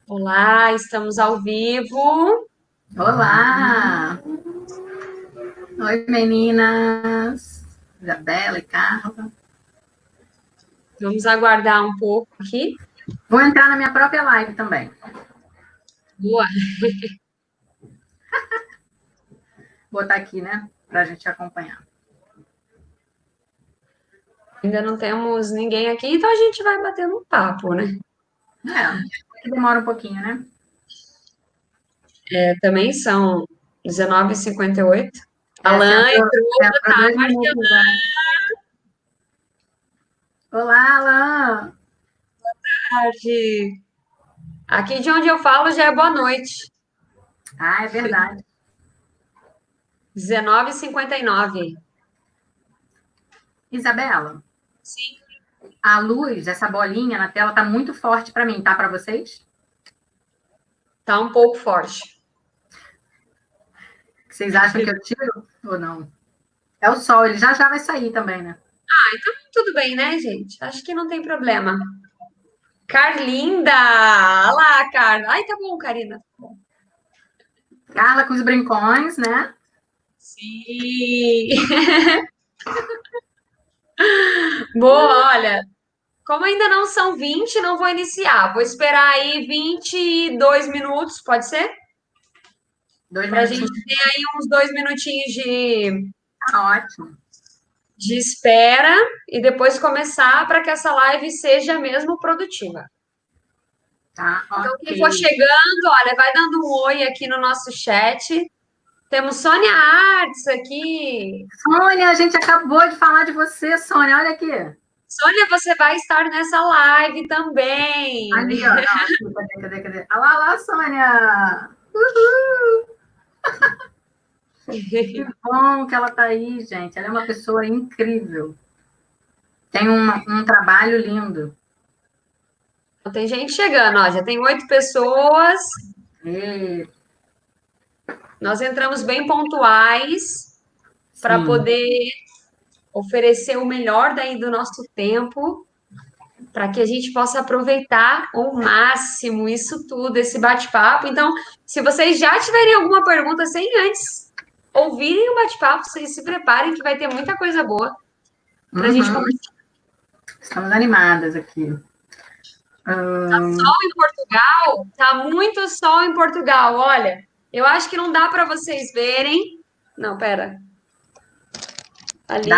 Olá, estamos ao vivo. Olá! Oi, meninas! Isabela e Carla. Vamos aguardar um pouco aqui. Vou entrar na minha própria live também. Boa. Vou botar aqui, né? Pra gente acompanhar. Ainda não temos ninguém aqui, então a gente vai batendo um papo, né? Que demora um pouquinho, né? Também são 19h58. Você Alan entrou, entrou, você boa entrou 2 minutos tarde. já. Olá, Alan! Tarde. Aqui de onde eu falo já é boa noite. Ah, é verdade. 19h59. Isabela, Sim, a luz, essa bolinha na tela tá muito forte para mim, tá para vocês? tá um pouco forte. Vocês acham que eu tiro ou não? É o sol, ele já já vai sair também, né? Então tudo bem, né, gente? Acho que não tem problema. Carlinda! Olha lá, Carla. Ai, tá bom, Karina. Carla com os brincões, né? Sim. Boa, olha, como ainda não são 20, não vou iniciar. Vou esperar aí 22 minutos, pode ser? Dois Para a gente minutinhos, ter aí uns 2 minutinhos tá ótimo. de espera e depois começar para que essa live seja mesmo produtiva. Tá, Então, quem for ok. chegando, olha, vai dando um oi aqui no nosso chat. Temos Sônia Arts aqui. Sônia, a gente acabou de falar de você, Sônia. Olha aqui. Sônia, você vai estar nessa live também. Ali, ó. Não, aqui, cadê? Ah lá, Sônia. Uhul. Que bom que ela tá aí, gente. Ela é uma pessoa incrível. Tem um trabalho lindo. Tem gente chegando, ó, já tem 8 pessoas. E, Nós entramos bem pontuais para sim. poder oferecer o melhor daí do nosso tempo, para que a gente possa aproveitar ao máximo isso tudo, esse bate-papo. Então, se vocês já tiverem alguma pergunta sem antes ouvirem o bate-papo, vocês se preparem que vai ter muita coisa boa para a gente Uhum. conversar. Estamos animadas aqui. Sol em Portugal, tá muito sol em Portugal. Olha, eu acho que não dá para vocês verem. Não, pera. Dá. Ali,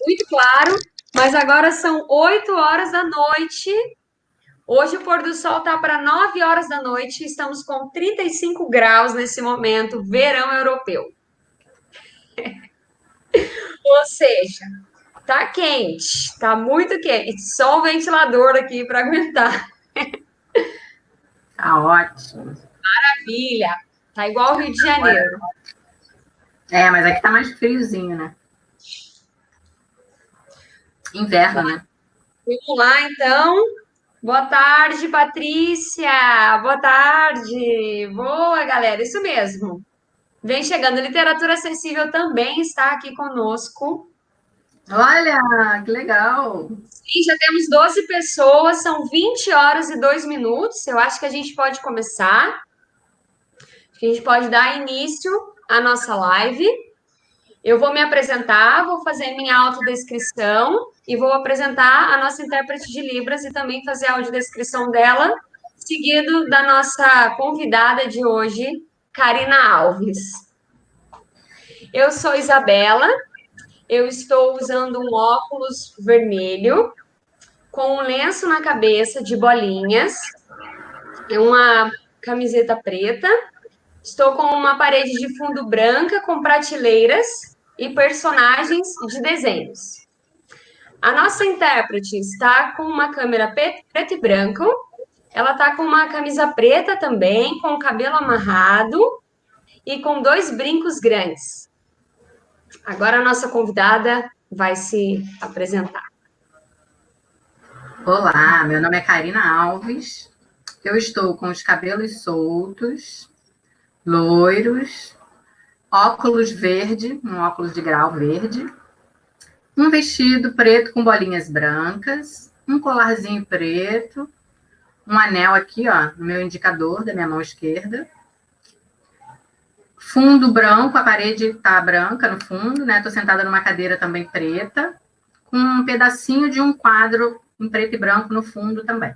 muito claro, mas agora são 8 horas da noite. Hoje o pôr do sol está para 9 horas da noite. Estamos com 35 graus nesse momento, verão europeu. Ou seja, tá quente, tá muito quente. Só o ventilador aqui para aguentar. Tá ótimo. Maravilha. Tá igual o Rio de Janeiro. É, mas aqui tá mais friozinho, né? Inverno, né? Vamos lá, então. Boa tarde, Patrícia. Boa tarde. Boa, galera. Isso mesmo. Vem chegando. Literatura Acessível também está aqui conosco. Olha, que legal. Sim, já temos 12 pessoas, são 20 horas e 2 minutos. Eu acho que a gente pode começar. A gente pode dar início à nossa live. Eu vou me apresentar, vou fazer minha autodescrição e vou apresentar a nossa intérprete de Libras e também fazer a audiodescrição dela, seguido da nossa convidada de hoje, Karina Alves. Eu sou Isabela, eu estou usando um óculos vermelho com um lenço na cabeça de bolinhas, e uma camiseta preta. Estou com uma parede de fundo branca com prateleiras e personagens de desenhos. A nossa intérprete está com uma câmera preto e branco. Ela está com uma camisa preta também, com o cabelo amarrado e com 2 brincos grandes. Agora a nossa convidada vai se apresentar. Olá, meu nome é Karina Alves. Eu estou com os cabelos soltos, loiros, óculos verde, um óculos de grau verde, um vestido preto com bolinhas brancas, um colarzinho preto, um anel aqui, ó, no meu indicador da minha mão esquerda. Fundo branco, a parede tá branca no fundo, né? Tô sentada numa cadeira também preta, com um pedacinho de um quadro em preto e branco no fundo também.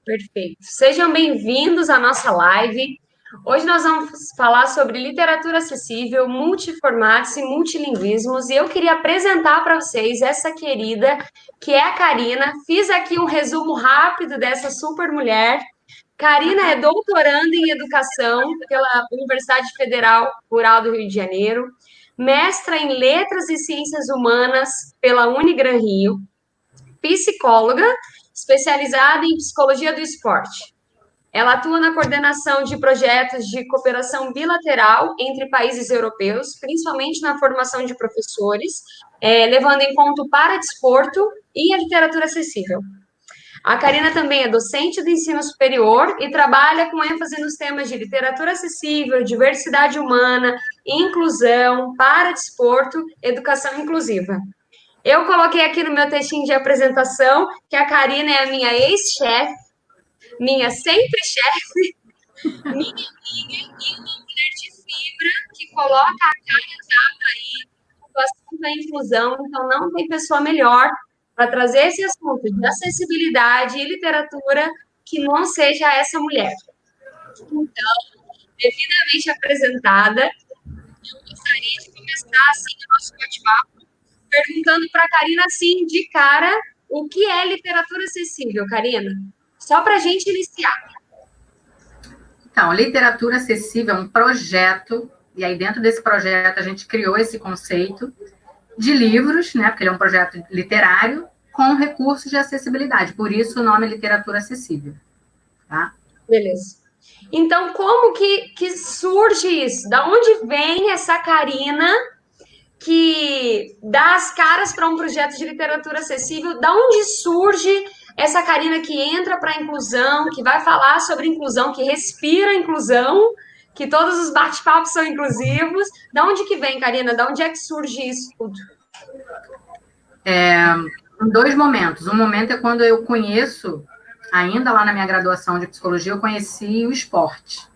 Perfeito. Sejam bem-vindos à nossa live. Hoje nós vamos falar sobre literatura acessível, multiformatos e multilinguismos. E eu queria apresentar para vocês essa querida, que é a Karina. Fiz aqui um resumo rápido dessa super mulher. Karina é doutoranda em educação pela Universidade Federal Rural do Rio de Janeiro, mestra em letras e ciências humanas pela Unigran Rio, psicóloga especializada em psicologia do esporte. Ela atua na coordenação de projetos de cooperação bilateral entre países europeus, principalmente na formação de professores, levando em conta o paradesporto e a literatura acessível. A Karina também é docente do ensino superior e trabalha com ênfase nos temas de literatura acessível, diversidade humana, inclusão, paradesporto, educação inclusiva. Eu coloquei aqui no meu textinho de apresentação que a Karina é a minha ex-chefe, minha sempre chefe, minha amiga e uma mulher de fibra que coloca a cara e tapa aí no assunto da inclusão. Então, não tem pessoa melhor para trazer esse assunto de acessibilidade e literatura que não seja essa mulher. Então, devidamente apresentada, eu gostaria de começar assim o nosso bate-papo perguntando para a Karina, assim, de cara, o que é literatura acessível, Karina? Só para a gente iniciar. Então, literatura acessível é um projeto, e aí dentro desse projeto a gente criou esse conceito de livros, né, porque ele é um projeto literário, com recursos de acessibilidade, por isso o nome é literatura acessível. Tá? Beleza. Então, como que surge isso? Da onde vem essa Karina que dá as caras para um projeto de literatura acessível? Da onde surge essa Karina que entra para a inclusão, que vai falar sobre inclusão, que respira inclusão, que todos os bate-papos são inclusivos? Da onde que vem, Karina? Da onde é que surge isso tudo? Em dois momentos. Um momento é quando eu conheço, ainda lá na minha graduação de psicologia, eu conheci o esporte.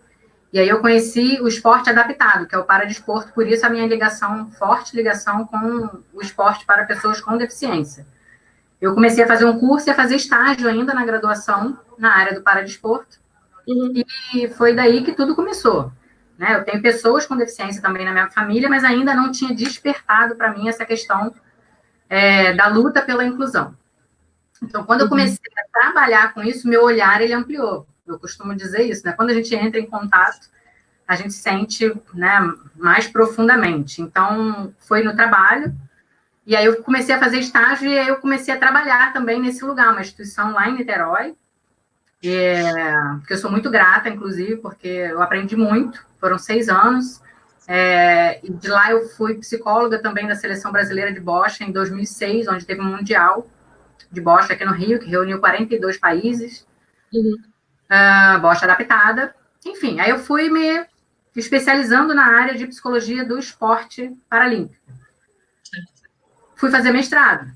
E aí eu conheci o esporte adaptado, que é o paradesporto, por isso a minha ligação, forte ligação com o esporte para pessoas com deficiência. Eu comecei a fazer um curso e a fazer estágio ainda na graduação, na área do paradesporto, e foi daí que tudo começou. Né? Eu tenho pessoas com deficiência também na minha família, mas ainda não tinha despertado para mim essa questão da luta pela inclusão. Então, quando eu comecei a trabalhar com isso, meu olhar ele ampliou. Eu costumo dizer isso, né? Quando a gente entra em contato, a gente sente, né, mais profundamente. Então, foi no trabalho, e aí eu comecei a fazer estágio, e aí eu comecei a trabalhar também nesse lugar, uma instituição lá em Niterói, que eu sou muito grata, inclusive, porque eu aprendi muito, foram 6 anos, e de lá eu fui psicóloga também da Seleção Brasileira de Bocha em 2006, onde teve um mundial de bocha aqui no Rio, que reuniu 42 países, bocha adaptada, enfim, aí eu fui me especializando na área de psicologia do esporte paralímpico. Fui fazer mestrado.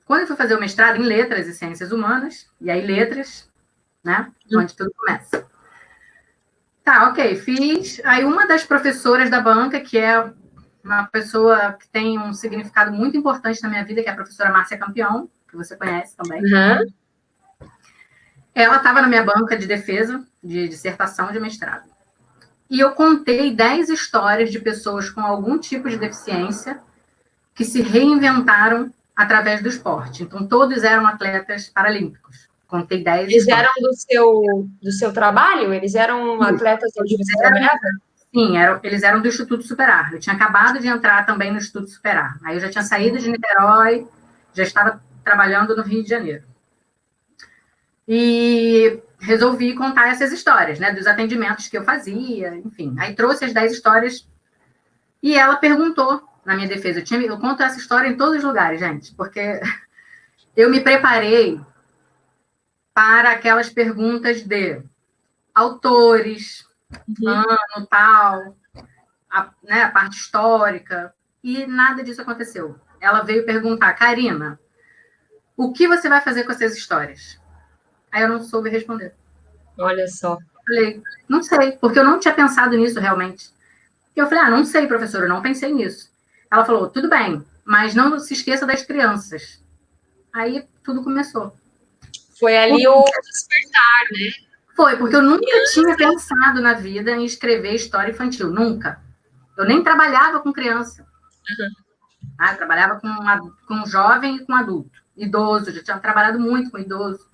Quando eu fui fazer o mestrado em letras e ciências humanas, e aí letras, né, onde tudo começa. Tá, ok, fiz. Aí uma das professoras da banca, que é uma pessoa que tem um significado muito importante na minha vida, que é a professora Márcia Campeão, que você conhece também. Ela estava na minha banca de defesa, de dissertação de mestrado. E eu contei 10 histórias de pessoas com algum tipo de deficiência que se reinventaram através do esporte. Então, todos eram atletas paralímpicos. Contei 10 Eles histórias. eram do seu trabalho? Eles eram atletas onde você trabalhava? Sim, eles eram do Instituto Superar. Eu tinha acabado de entrar também no Instituto Superar. Aí eu já tinha saído de Niterói, já estava trabalhando no Rio de Janeiro. E resolvi contar essas histórias, né, dos atendimentos que eu fazia, enfim. Aí trouxe as 10 histórias e ela perguntou na minha defesa. Eu conto essa história em todos os lugares, gente, porque eu me preparei para aquelas perguntas de autores, ano tal, a parte histórica, e nada disso aconteceu. Ela veio perguntar, Karina, o que você vai fazer com essas histórias? Aí eu não soube responder. Olha só. Falei, não sei, porque eu não tinha pensado nisso realmente. E eu falei, não sei, professora, eu não pensei nisso. Ela falou, tudo bem, mas não se esqueça das crianças. Aí tudo começou. Foi ali o despertar, né? Foi, porque eu nunca tinha pensado na vida em escrever história infantil, nunca. Eu nem trabalhava com criança. Eu trabalhava com jovem e com adulto. Idoso, já tinha trabalhado muito com idoso.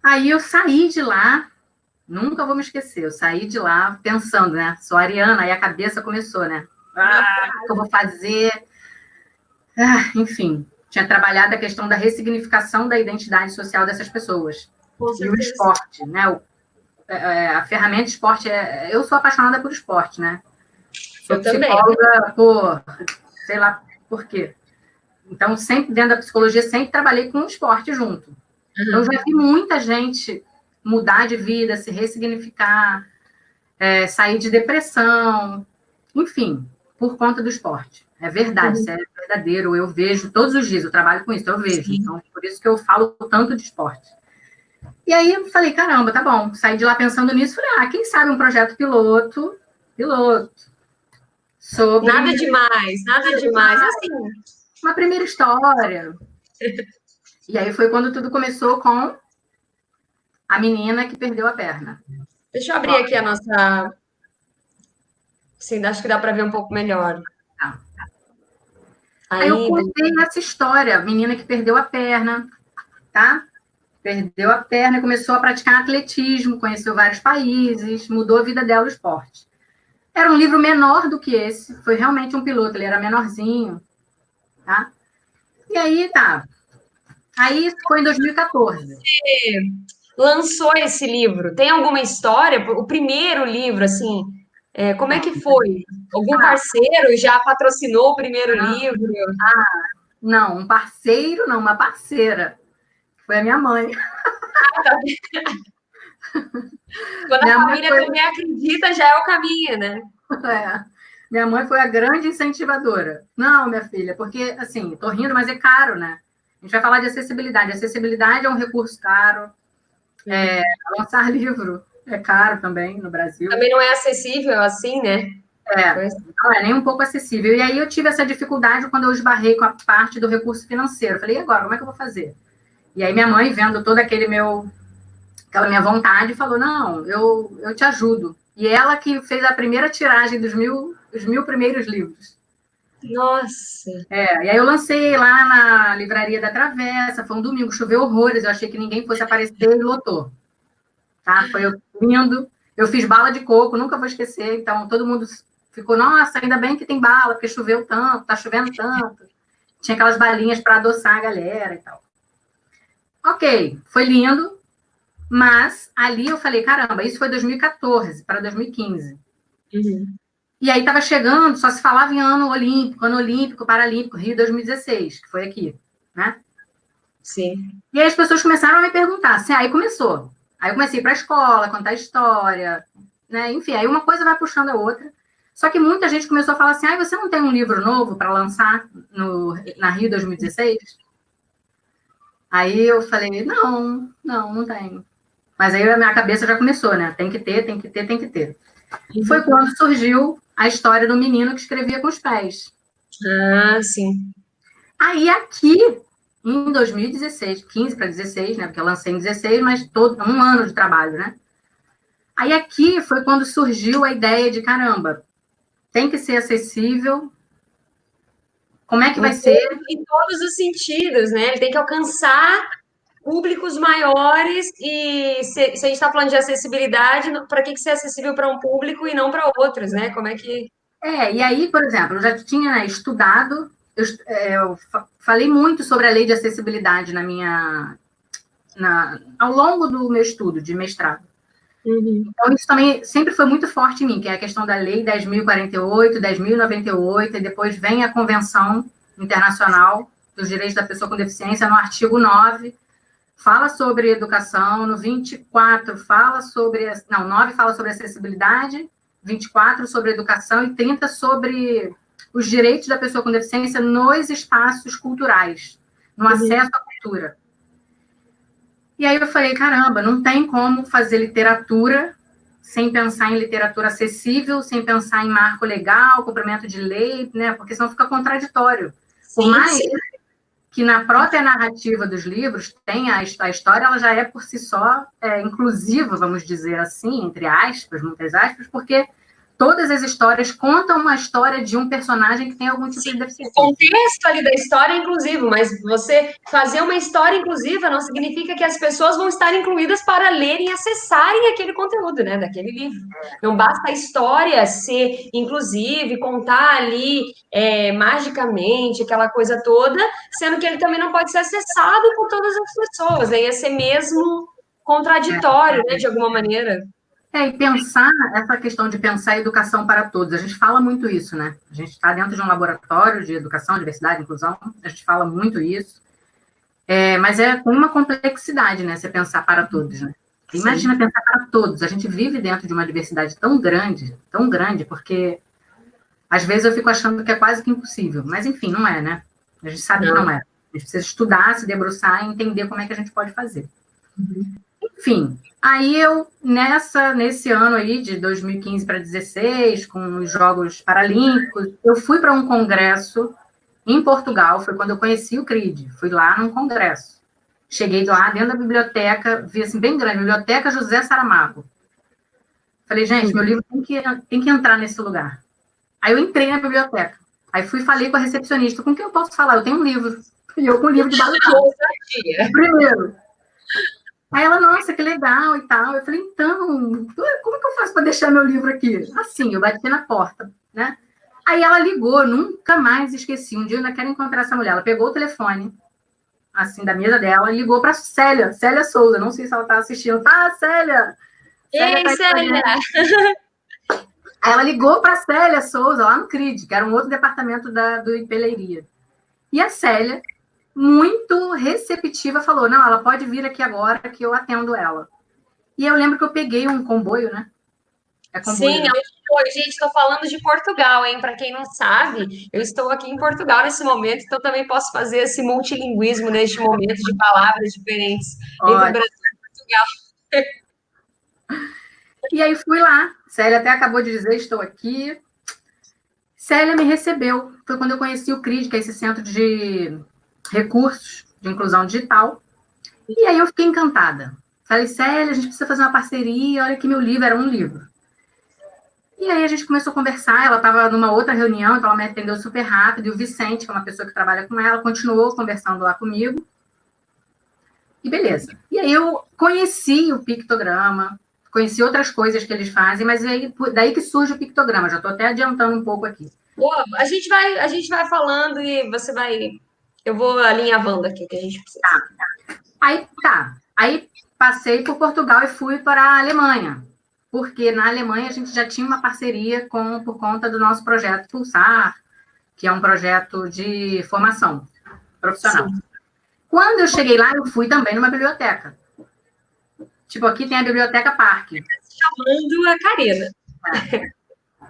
Aí eu saí de lá, nunca vou me esquecer, eu saí de lá pensando, né? Sou ariana, aí a cabeça começou, né? O que eu vou fazer? Enfim, tinha trabalhado a questão da ressignificação da identidade social dessas pessoas. Com E o certeza. esporte, né? A ferramenta esporte, eu sou apaixonada por esporte, né? Sou psicóloga por, sei lá por quê. Então, sempre, dentro da psicologia, sempre trabalhei com o esporte junto. Então, eu já vi muita gente mudar de vida, se ressignificar, sair de depressão, enfim, por conta do esporte. É verdade, isso é verdadeiro. Eu vejo todos os dias, eu trabalho com isso, eu vejo. Sim. Então, por isso que eu falo tanto de esporte. E aí, eu falei, caramba, tá bom. Saí de lá pensando nisso, falei, quem sabe um projeto piloto, sobre... Nada demais. Assim, uma primeira história. E aí foi quando tudo começou com a menina que perdeu a perna. deixa eu abrir aqui a nossa... Sim, acho que dá para ver um pouco melhor. Tá. Aí eu contei essa história, a menina que perdeu a perna, tá? Perdeu a perna, começou a praticar atletismo, conheceu vários países, mudou a vida dela o esporte. Era um livro menor do que esse, foi realmente um piloto, ele era menorzinho, tá? E aí, tá. Aí foi em 2014. Você lançou esse livro, tem alguma história? O primeiro livro, assim, como é que foi? Algum parceiro já patrocinou o primeiro livro? Não, um parceiro, não, uma parceira. Foi a minha mãe. Quando a família também acredita, já é o caminho, né? Minha mãe foi a grande incentivadora. Não, minha filha, porque, assim, tô rindo, mas é caro, né? A gente vai falar de acessibilidade. Acessibilidade é um recurso caro. Lançar livro é caro também no Brasil. Também não é acessível assim, né? Não é nem um pouco acessível. E aí eu tive essa dificuldade quando eu esbarrei com a parte do recurso financeiro. Falei, e agora, como é que eu vou fazer? E aí minha mãe, vendo toda aquela minha vontade, falou, não, eu te ajudo. E ela que fez a primeira tiragem dos mil primeiros livros. Nossa! E aí eu lancei lá na Livraria da Travessa, foi um domingo, choveu horrores, eu achei que ninguém fosse aparecer e lotou. Tá? Foi lindo. Eu fiz bala de coco, nunca vou esquecer, então todo mundo ficou, nossa, ainda bem que tem bala, porque choveu tanto, tá chovendo tanto. Tinha aquelas balinhas para adoçar a galera e tal. Ok, foi lindo, mas ali eu falei, caramba, isso foi 2014 para 2015. E aí estava chegando, só se falava em ano olímpico, paralímpico, Rio 2016, que foi aqui, né? Sim. E aí as pessoas começaram a me perguntar, aí começou. Aí eu comecei para a escola, contar história, né? Enfim, aí uma coisa vai puxando a outra. Só que muita gente começou a falar assim, você não tem um livro novo para lançar na Rio 2016? Aí eu falei, não tenho. Mas aí a minha cabeça já começou, né? Tem que ter. E foi quando surgiu a história do menino que escrevia com os pés. Sim. Aí aqui, em 2016, 15 para 16, né? Porque eu lancei em 16, mas um ano de trabalho, né? Aí aqui foi quando surgiu a ideia de, caramba, tem que ser acessível. Como é que vai ser? Em todos os sentidos, né? Ele tem que alcançar públicos maiores e se a gente está falando de acessibilidade, para que ser acessível para um público e não para outros, né? Como é que... E aí, por exemplo, eu já tinha estudado, eu falei muito sobre a lei de acessibilidade ao longo do meu estudo de mestrado. Então, isso também sempre foi muito forte em mim, que é a questão da lei 10.048, 10.098, e depois vem a Convenção Internacional dos Direitos da Pessoa com Deficiência, no artigo 9, fala sobre educação, no 24 fala sobre... Não, 9 fala sobre acessibilidade, 24 sobre educação e 30 sobre os direitos da pessoa com deficiência nos espaços culturais, no acesso à cultura. E aí eu falei, caramba, não tem como fazer literatura sem pensar em literatura acessível, sem pensar em marco legal, cumprimento de lei, né? Porque senão fica contraditório. Por Sim, mais sim. que na própria narrativa dos livros tenha a história, ela já é por si só inclusiva, vamos dizer assim, entre aspas, muitas aspas, porque todas as histórias contam uma história de um personagem que tem algum tipo Sim, de o deficiência. contexto ali da história é inclusivo, mas você fazer uma história inclusiva não significa que as pessoas vão estar incluídas para lerem e acessarem aquele conteúdo, né, daquele livro. Não basta a história ser inclusiva e contar ali magicamente aquela coisa toda, sendo que ele também não pode ser acessado por todas as pessoas. Aí ia ser mesmo contraditório, né, de alguma maneira. E pensar, essa questão de pensar a educação para todos, a gente fala muito isso, né? A gente está dentro de um laboratório de educação, diversidade, inclusão, a gente fala muito isso, mas é com uma complexidade, né? Você pensar para todos, né? Imagina Sim. pensar para todos, a gente vive dentro de uma diversidade tão grande, porque às vezes eu fico achando que é quase que impossível, mas enfim, não é, né? A gente sabe que Não. não é. A gente precisa estudar, se debruçar e entender como é que a gente pode fazer. Enfim, aí eu, nesse ano aí, de 2015 para 2016, com os Jogos Paralímpicos, eu fui para um congresso em Portugal, foi quando eu conheci o CRID, fui lá num congresso. Cheguei lá dentro da biblioteca, vi assim, bem grande, Biblioteca José Saramago. Falei, gente, meu livro tem que entrar nesse lugar. Aí eu entrei na biblioteca. Aí fui e falei com a recepcionista, com quem eu posso falar? Eu tenho um livro. E eu com o livro de do Ousadia. primeiro. Aí ela, nossa, que legal e tal. Eu falei, então, como que eu faço para deixar meu livro aqui? Assim, eu bati na porta, né? Aí ela ligou, nunca mais esqueci. Um dia eu ainda quero encontrar essa mulher. Ela pegou o telefone, assim, da mesa dela, e ligou para Célia Souza. Não sei se ela está assistindo. Ah, Célia! Célia Ei, está aí Célia! fazendo. Aí ela ligou para Célia Souza, lá no CRID, que era um outro departamento do Ipeleiria. E a Célia, muito receptiva, falou, não, ela pode vir aqui agora que eu atendo ela. E eu lembro que eu peguei um comboio, né? É comboio, Sim, né? oi, gente, estou falando de Portugal, hein? Para quem não sabe, eu estou aqui em Portugal nesse momento, então também posso fazer esse multilinguismo neste momento de palavras diferentes entre Ótimo. Brasil e Portugal. E aí fui lá. Célia até acabou de dizer, estou aqui. Célia me recebeu. Foi quando eu conheci o CRID, que é esse centro de recursos de inclusão digital. E aí eu fiquei encantada. Falei, Célia, a gente precisa fazer uma parceria. Olha que meu livro era um livro. E aí a gente começou a conversar. Ela estava numa outra reunião, então ela me atendeu super rápido. E o Vicente, que é uma pessoa que trabalha com ela, continuou conversando lá comigo. E beleza. E aí eu conheci o pictograma, conheci outras coisas que eles fazem, mas aí, daí que surge o pictograma. Já estou até adiantando um pouco aqui. Boa, a gente vai falando e você vai. Eu vou alinhavando aqui o que a gente precisa. Aí tá. Aí passei por Portugal e fui para a Alemanha. Porque na Alemanha a gente já tinha uma parceria por conta do nosso projeto Pulsar, que é um projeto de formação profissional. Sim. Quando eu cheguei lá, eu fui também numa biblioteca. Tipo, aqui tem a Biblioteca Parque. Chamando a Karina.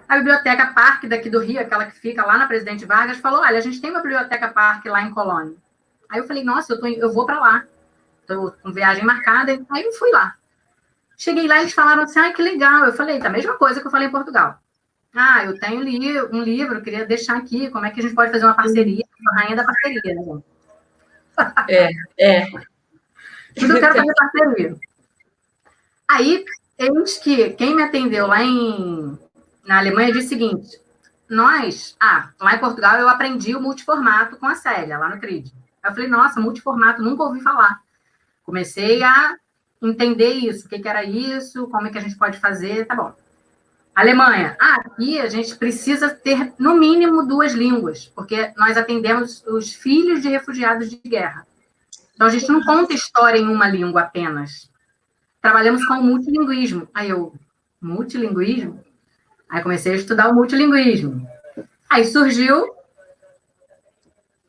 A Biblioteca Parque daqui do Rio, aquela que fica lá na Presidente Vargas, falou, olha, a gente tem uma Biblioteca Parque lá em Colônia. Aí eu falei, nossa, eu vou para lá. Estou com viagem marcada. Aí eu fui lá. Cheguei lá e eles falaram assim, ai, que legal. Eu falei, a mesma coisa que eu falei em Portugal. Ah, eu tenho um livro, queria deixar aqui, como é que a gente pode fazer uma parceria? A rainha da parceria, né? É. Tudo eu quero fazer parceria. Aí, eis que quem me atendeu na Alemanha disse o seguinte, lá em Portugal eu aprendi o multiformato com a Célia, lá no CRID. Aí eu falei, nossa, multiformato, nunca ouvi falar. Comecei a entender isso, o que era isso, como é que a gente pode fazer, tá bom. Alemanha, aqui a gente precisa ter, no mínimo, 2 línguas, porque nós atendemos os filhos de refugiados de guerra. Então, a gente não conta história em uma língua apenas. Trabalhamos com o multilinguismo. Aí multilinguismo? Aí comecei a estudar o multilinguismo. Aí surgiu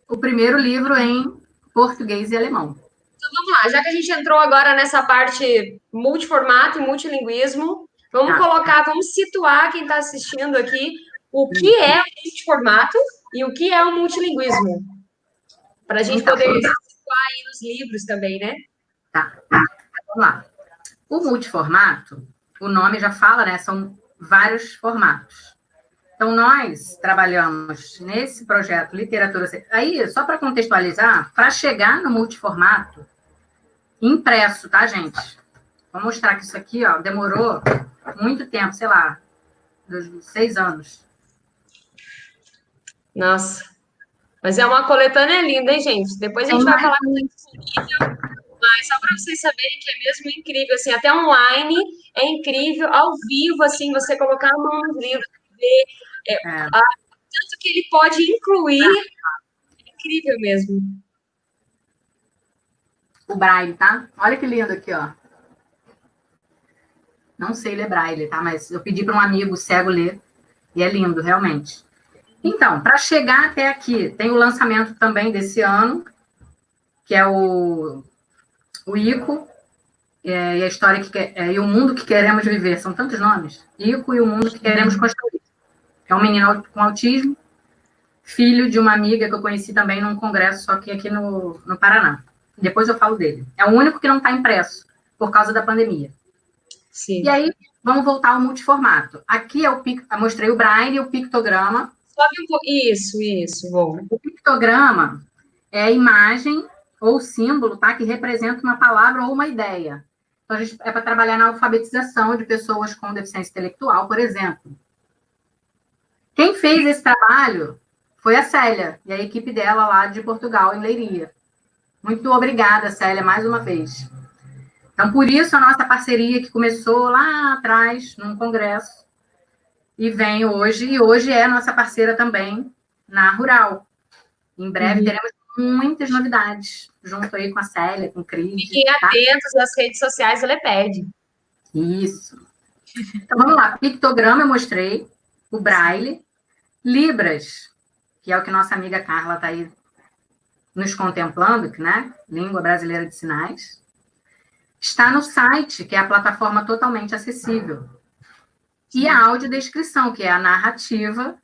o primeiro livro em português e alemão. Então vamos lá, já que a gente entrou agora nessa parte multiformato e multilinguismo, vamos situar quem está assistindo aqui o que é o multiformato e o que é o multilinguismo, para a gente Então, poder se situar aí nos livros também, né? Tá, vamos lá. O multiformato, o nome já fala, né? São vários formatos. Então, nós trabalhamos nesse projeto Literatura... Aí, só para contextualizar, para chegar no multiformato, impresso, tá, gente? Vou mostrar que isso aqui, ó, demorou muito tempo, sei lá, 6 anos. Nossa. Mas é uma coletânea linda, hein, gente? Depois a gente vai falar com disponível, mas só para vocês saberem que é mesmo incrível, assim, até online é incrível, ao vivo, assim, você colocar a mão no livro, ver tanto que ele pode incluir, é incrível mesmo. O braille, tá? Olha que lindo aqui, ó. Não sei ler braille, tá? Mas eu pedi para um amigo cego ler, e é lindo, realmente. Então, para chegar até aqui, tem o lançamento também desse ano, que é o Ico, e a história e o mundo que queremos viver. São tantos nomes. Ico e o mundo que queremos construir. É um menino com autismo, filho de uma amiga que eu conheci também num congresso, só que aqui no Paraná. Depois eu falo dele. É o único que não está impresso, por causa da pandemia. Sim. E aí, vamos voltar ao multiformato. Aqui eu mostrei o braille e o pictograma. Sobe um pouco. Isso, vou. O pictograma é a imagem ou símbolo, tá? Que representa uma palavra ou uma ideia. Então, é para trabalhar na alfabetização de pessoas com deficiência intelectual, por exemplo. Quem fez esse trabalho foi a Célia e a equipe dela lá de Portugal, em Leiria. Muito obrigada, Célia, mais uma vez. Então, por isso, a nossa parceria que começou lá atrás, num congresso, e vem hoje, e hoje é nossa parceira também na Rural. Em breve teremos muitas novidades, junto aí com a Célia, com o Cris. Fiquem atentos nas redes sociais do Leped. Isso. Então, vamos lá. Pictograma eu mostrei, o Braille, Libras, que é o que nossa amiga Carla está aí nos contemplando, né? Língua Brasileira de Sinais. Está no site, que é a plataforma totalmente acessível. E a audiodescrição, que é a narrativa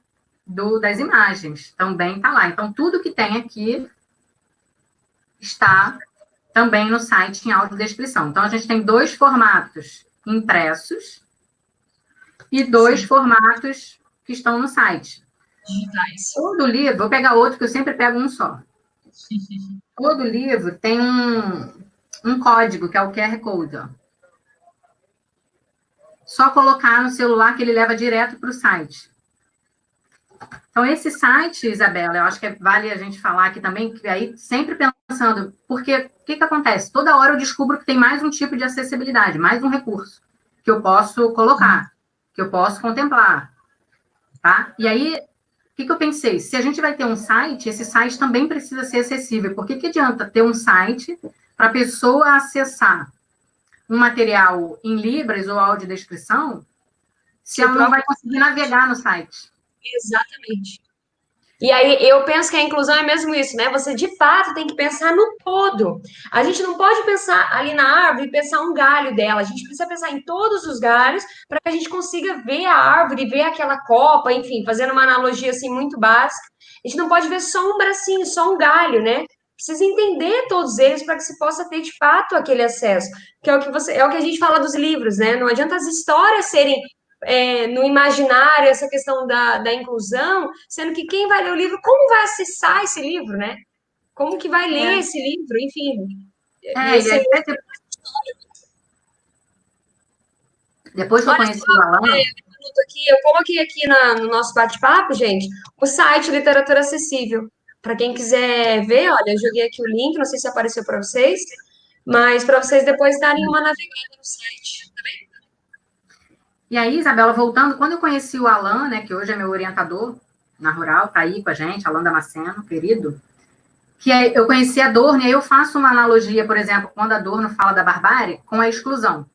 das imagens, também está lá. Então, tudo que tem aqui está também no site em audiodescrição. Então, a gente tem 2 formatos impressos e 2 formatos que estão no site. Digitais. Todo livro, vou pegar outro, que eu sempre pego um só. Todo livro tem um código, que é o QR Code. Ó. Só colocar no celular que ele leva direto para o site. Então, esse site, Isabela, eu acho que vale a gente falar aqui também, que aí sempre pensando, porque o que acontece? Toda hora eu descubro que tem mais um tipo de acessibilidade, mais um recurso que eu posso colocar, que eu posso contemplar, tá? E aí, o que eu pensei? Se a gente vai ter um site, esse site também precisa ser acessível. Por que adianta ter um site para a pessoa acessar um material em Libras ou audiodescrição se ela não vai conseguir navegar no site? Exatamente. E aí eu penso que a inclusão é mesmo isso, né? Você de fato tem que pensar no todo. A gente não pode pensar ali na árvore e pensar um galho dela. A gente precisa pensar em todos os galhos para que a gente consiga ver a árvore, ver aquela copa, enfim, fazendo uma analogia assim muito básica. A gente não pode ver só um bracinho, só um galho, né? Precisa entender todos eles para que se possa ter de fato aquele acesso. Que é o que é o que a gente fala dos livros, né? Não adianta as histórias serem no imaginário essa questão da inclusão, sendo que quem vai ler o livro, como vai acessar esse livro, né? Como que vai ler esse livro, enfim. Depois que eu conheci o Alan... Eu coloquei aqui no nosso bate-papo, gente, o site Literatura Acessível. Para quem quiser ver, olha, eu joguei aqui o link, não sei se apareceu para vocês, mas para vocês depois darem uma navegada no site, tá bem? E aí, Isabela, voltando, quando eu conheci o Alan, né, que hoje é meu orientador na Rural, tá aí com a gente, Alan Damasceno, querido, eu conheci a Adorno, e aí eu faço uma analogia, por exemplo, quando a Adorno fala da barbárie, com a exclusão.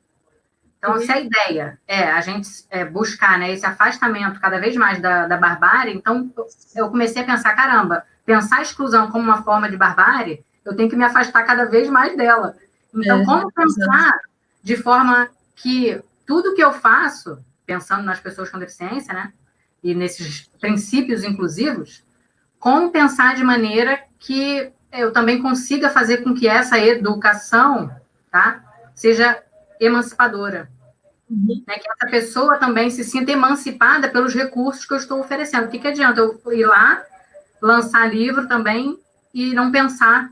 Então, se a ideia é a gente buscar, né, esse afastamento cada vez mais da barbárie, então eu comecei a pensar, caramba, pensar a exclusão como uma forma de barbárie, eu tenho que me afastar cada vez mais dela. Então, como pensar de forma que tudo que eu faço, pensando nas pessoas com deficiência, né, e nesses princípios inclusivos, como pensar de maneira que eu também consiga fazer com que essa educação tá? Seja emancipadora. Né? Que essa pessoa também se sinta emancipada pelos recursos que eu estou oferecendo. O que adianta eu ir lá, lançar livro também e não pensar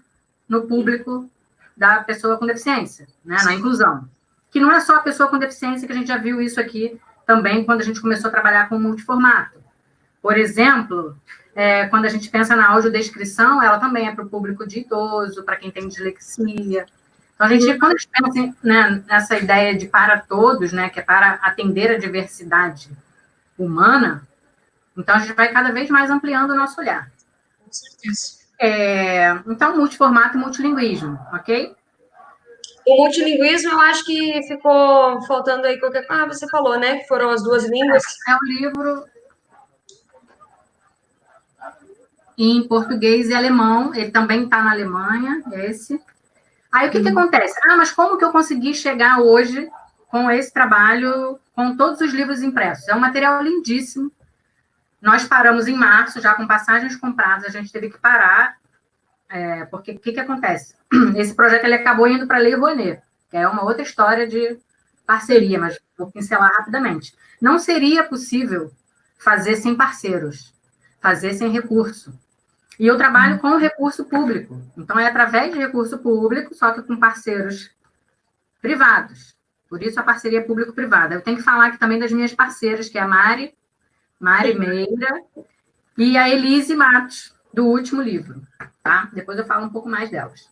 no público da pessoa com deficiência, né? Na inclusão. Que não é só a pessoa com deficiência, que a gente já viu isso aqui também quando a gente começou a trabalhar com multiformato. Por exemplo, quando a gente pensa na audiodescrição, ela também é para o público de idoso, para quem tem dislexia. Então, quando a gente pensa, né, nessa ideia de para todos, né, que é para atender a diversidade humana, então a gente vai cada vez mais ampliando o nosso olhar. Com certeza. Então, multiformato e multilinguismo, ok? O multilinguismo, eu acho que ficou faltando aí qualquer coisa. Ah, você falou, né? Que foram as duas línguas. É um livro em português e alemão. Ele também está na Alemanha, esse. Aí, o que acontece? Ah, mas como que eu consegui chegar hoje com esse trabalho, com todos os livros impressos? É um material lindíssimo. Nós paramos em março, já com passagens compradas, a gente teve que parar, porque o que acontece? Esse projeto ele acabou indo para a Lei Rouanet, que é uma outra história de parceria, mas vou pincelar rapidamente. Não seria possível fazer sem parceiros, fazer sem recurso. E eu trabalho com recurso público. Então, é através de recurso público, só que com parceiros privados. Por isso, a parceria público-privada. Eu tenho que falar aqui também das minhas parceiras, que é a Mari Meira e a Elise Matos, do último livro. Tá? Depois eu falo um pouco mais delas.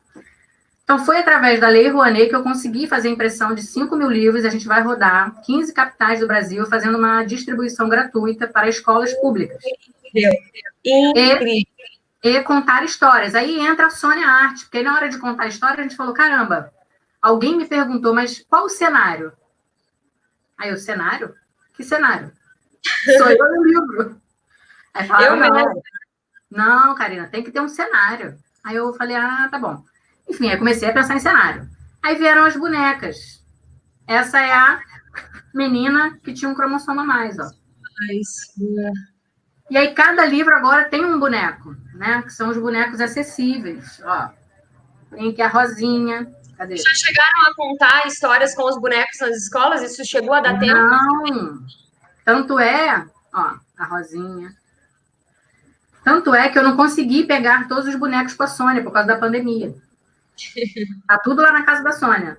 Então, foi através da Lei Rouanet que eu consegui fazer a impressão de 5.000 livros. A gente vai rodar 15 capitais do Brasil, fazendo uma distribuição gratuita para escolas públicas. Incrível. E contar histórias. Aí entra a Sônia Arte, porque aí na hora de contar a história, a gente falou, caramba, alguém me perguntou, mas qual o cenário? Aí o cenário? Que cenário? Sou eu no livro. Aí falaram, não, Karina, tem que ter um cenário. Aí eu falei, tá bom. Enfim, aí comecei a pensar em cenário. Aí vieram as bonecas. Essa é a menina que tinha um cromossomo a mais, ó. E aí cada livro agora tem um boneco, né? Que são os bonecos acessíveis, ó. Tem aqui a Rosinha. Cadê? Já chegaram a contar histórias com os bonecos nas escolas? Isso chegou a dar tempo? Não. Tanto é, ó, a Rosinha. Tanto é que eu não consegui pegar todos os bonecos com a Sônia por causa da pandemia. Tá tudo lá na casa da Sônia.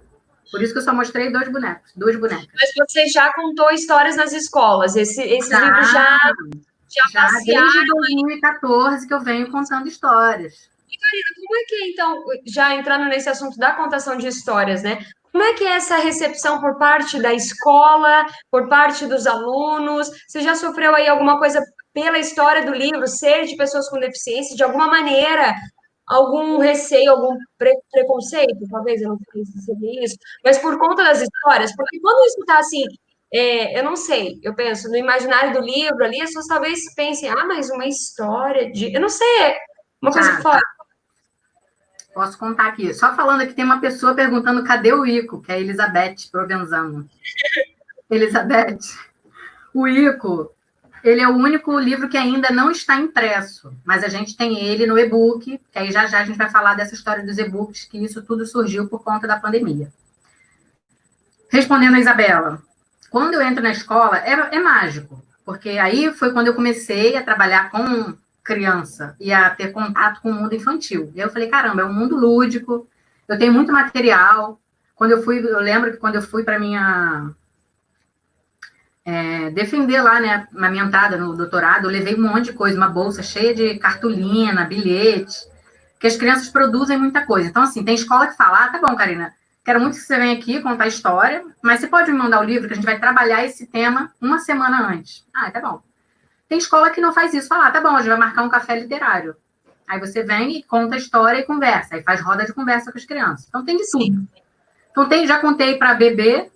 Por isso que eu só mostrei duas bonecas. Mas você já contou histórias nas escolas? Esses livros já passearam? Desde 2014 que eu venho contando histórias. E, Karina, como é que é, então, já entrando nesse assunto da contação de histórias, né? Como é que é essa recepção por parte da escola, por parte dos alunos? Você já sofreu aí alguma coisa pela história do livro, ser de pessoas com deficiência, de alguma maneira, algum receio, algum preconceito? Talvez, eu não sei se seria isso, mas por conta das histórias, porque quando isso está assim, eu não sei, eu penso, no imaginário do livro ali, as pessoas talvez pensem, mas uma história de... Eu não sei, uma coisa fora. Posso contar aqui. Só falando aqui, tem uma pessoa perguntando cadê o Ico, que é a Elizabeth Provenzano. Elizabeth, o Ico, ele é o único livro que ainda não está impresso, mas a gente tem ele no e-book, que aí já a gente vai falar dessa história dos e-books, que isso tudo surgiu por conta da pandemia. Respondendo a Isabela, quando eu entro na escola, é mágico, porque aí foi quando eu comecei a trabalhar com criança e a ter contato com o mundo infantil. E eu falei, caramba, é um mundo lúdico, eu tenho muito material. Eu lembro que quando eu fui para minha... defender lá, né, na minha entrada no doutorado, eu levei um monte de coisa, uma bolsa cheia de cartolina, bilhete, porque as crianças produzem muita coisa. Então, assim, tem escola que fala, tá bom, Karina, quero muito que você venha aqui contar a história, mas você pode me mandar o livro que a gente vai trabalhar esse tema uma semana antes. Tá bom. Tem escola que não faz isso. Fala, tá bom, a gente vai marcar um café literário. Aí você vem e conta a história e conversa. Aí faz roda de conversa com as crianças. Então, tem de tudo. Então, já contei para bebê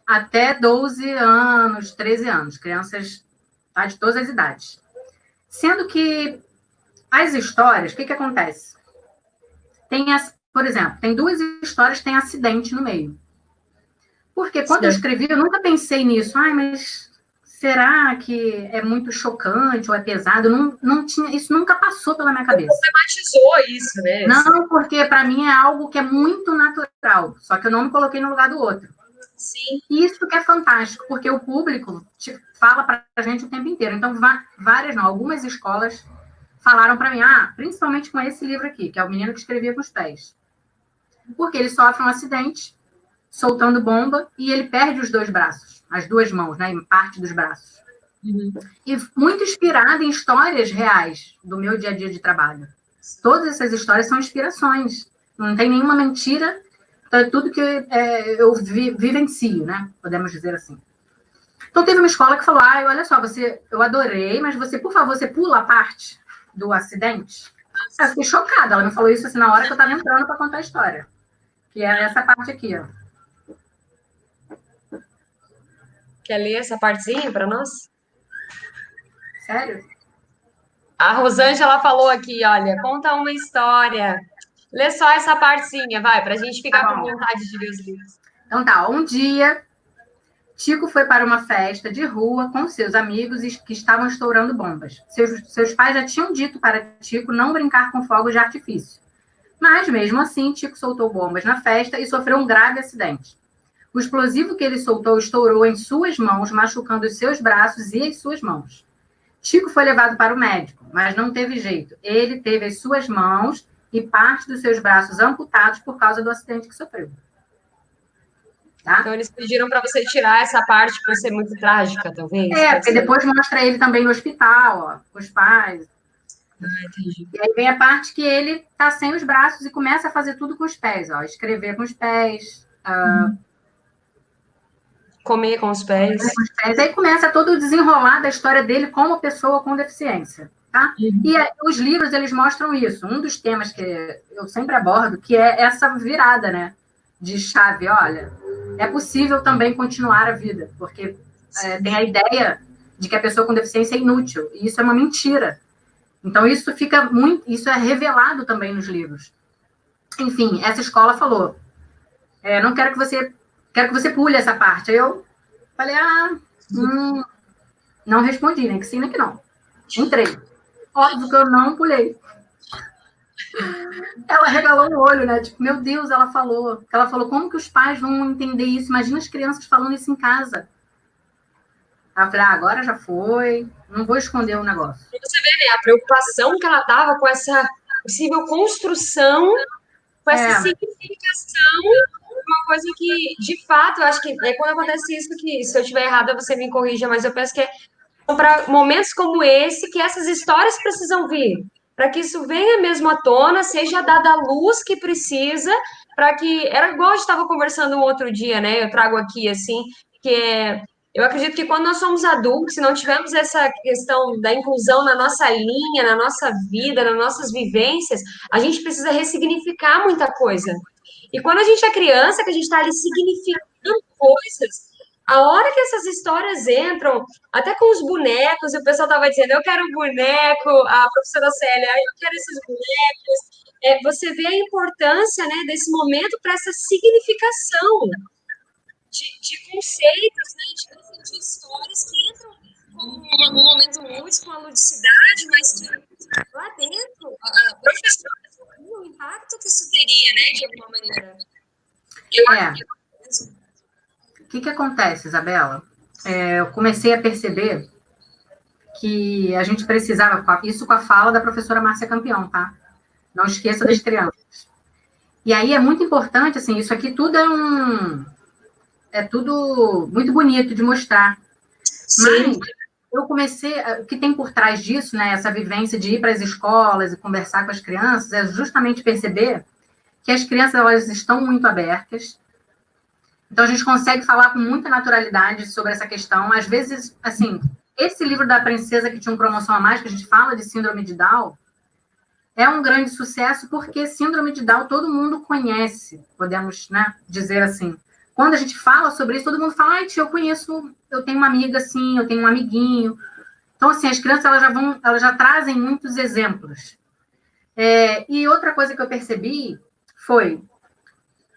até 12 anos, 13 anos. Crianças de todas as idades. Sendo que as histórias, o que acontece? Por exemplo, tem duas histórias que tem acidente no meio. Porque quando eu escrevi, eu nunca pensei nisso. Mas será que é muito chocante ou é pesado? Não tinha, isso nunca passou pela minha cabeça. Problematizou isso, né? Não, porque para mim é algo que é muito natural, só que eu não me coloquei no lugar do outro. Sim. Isso que é fantástico, porque o público fala para a gente o tempo inteiro. Então, algumas escolas falaram para mim, principalmente com esse livro aqui, que é o Menino que Escrevia com os Pés. Porque ele sofre um acidente, soltando bomba, e ele perde os 2 braços, as 2 mãos, né, em parte dos braços. Uhum. E muito inspirada em histórias reais do meu dia a dia de trabalho. Todas essas histórias são inspirações. Não tem nenhuma mentira, tudo que eu vivencio, né? Podemos dizer assim. Então, teve uma escola que falou, olha só, eu adorei, mas você, por favor, você pula a parte do acidente? Eu fiquei chocada. Ela me falou isso assim, na hora que eu estava entrando para contar a história. Que é essa parte aqui, ó. Quer ler essa partezinha para nós? Sério? A Rosângela falou aqui, olha, conta uma história. Lê só essa partezinha, vai, para a gente ficar com vontade de ler os livros. Então tá, um dia, Tico foi para uma festa de rua com seus amigos que estavam estourando bombas. Seus pais já tinham dito para Tico não brincar com fogos de artifício. Mas, mesmo assim, Tico soltou bombas na festa e sofreu um grave acidente. O explosivo que ele soltou estourou em suas mãos, machucando os seus braços e as suas mãos. Tico foi levado para o médico, mas não teve jeito. Ele teve as suas mãos e parte dos seus braços amputados por causa do acidente que sofreu. Tá? Então, eles pediram para você tirar essa parte por ser muito trágica, talvez? Porque depois mostra ele também no hospital, ó, com os pais. Entendi. E aí vem a parte que ele tá sem os braços e começa a fazer tudo com os pés, ó, escrever com os pés, Comer com os pés. Aí começa todo o desenrolar da história dele como pessoa com deficiência, tá? E os livros, eles mostram isso. Um dos temas que eu sempre abordo, que é essa virada, né? De chave, olha, é possível também continuar a vida, porque tem a ideia de que a pessoa com deficiência é inútil, e isso é uma mentira. Então, isso é revelado também nos livros. Enfim, essa escola falou, não quero que você pule essa parte. Aí eu falei, não respondi, nem que sim, nem que não. Entrei. Óbvio que eu não pulei. Ela regalou o olho, né? Tipo, meu Deus, ela falou. Ela falou, como que os pais vão entender isso? Imagina as crianças falando isso em casa. Aí eu falei, agora já foi, não vou esconder o negócio. E você vê, né, a preocupação que ela tava com essa possível construção, com essa significação, uma coisa que, de fato, eu acho que é quando acontece isso que, se eu estiver errada, você me corrija, mas eu penso que para momentos como esse que essas histórias precisam vir, para que isso venha mesmo à tona, seja dada a luz que precisa, para que, era igual a gente estava conversando um outro dia, né, eu trago aqui, assim, eu acredito que quando nós somos adultos, se não tivermos essa questão da inclusão na nossa linha, na nossa vida, nas nossas vivências, a gente precisa ressignificar muita coisa. E quando a gente é criança, que a gente está ali significando coisas, a hora que essas histórias entram, até com os bonecos, e o pessoal estava dizendo, eu quero um boneco, a professora Célia, eu quero esses bonecos. Você vê a importância, né, desse momento para essa significação de conceitos, né, de histórias que entram como um momento lúdico, com a ludicidade, mas que lá dentro, a professora o impacto que isso teria, né, de alguma maneira. O que acontece, Isabela? Eu comecei a perceber que a gente precisava, isso com a fala da professora Márcia Campeão, tá? Não esqueça das crianças. E aí é muito importante, assim, isso aqui tudo é tudo muito bonito de mostrar. Sim. Mas eu comecei, o que tem por trás disso, né, essa vivência de ir para as escolas e conversar com as crianças, é justamente perceber que as crianças, elas estão muito abertas. Então, a gente consegue falar com muita naturalidade sobre essa questão. Às vezes, assim, esse livro da princesa que tinha uma promoção a mais, que a gente fala de síndrome de Down, é um grande sucesso porque síndrome de Down todo mundo conhece, podemos, né, dizer assim. Quando a gente fala sobre isso, todo mundo fala, tia, eu conheço, eu tenho uma amiga assim, eu tenho um amiguinho. Então, assim, as crianças, elas já trazem muitos exemplos. E outra coisa que eu percebi foi,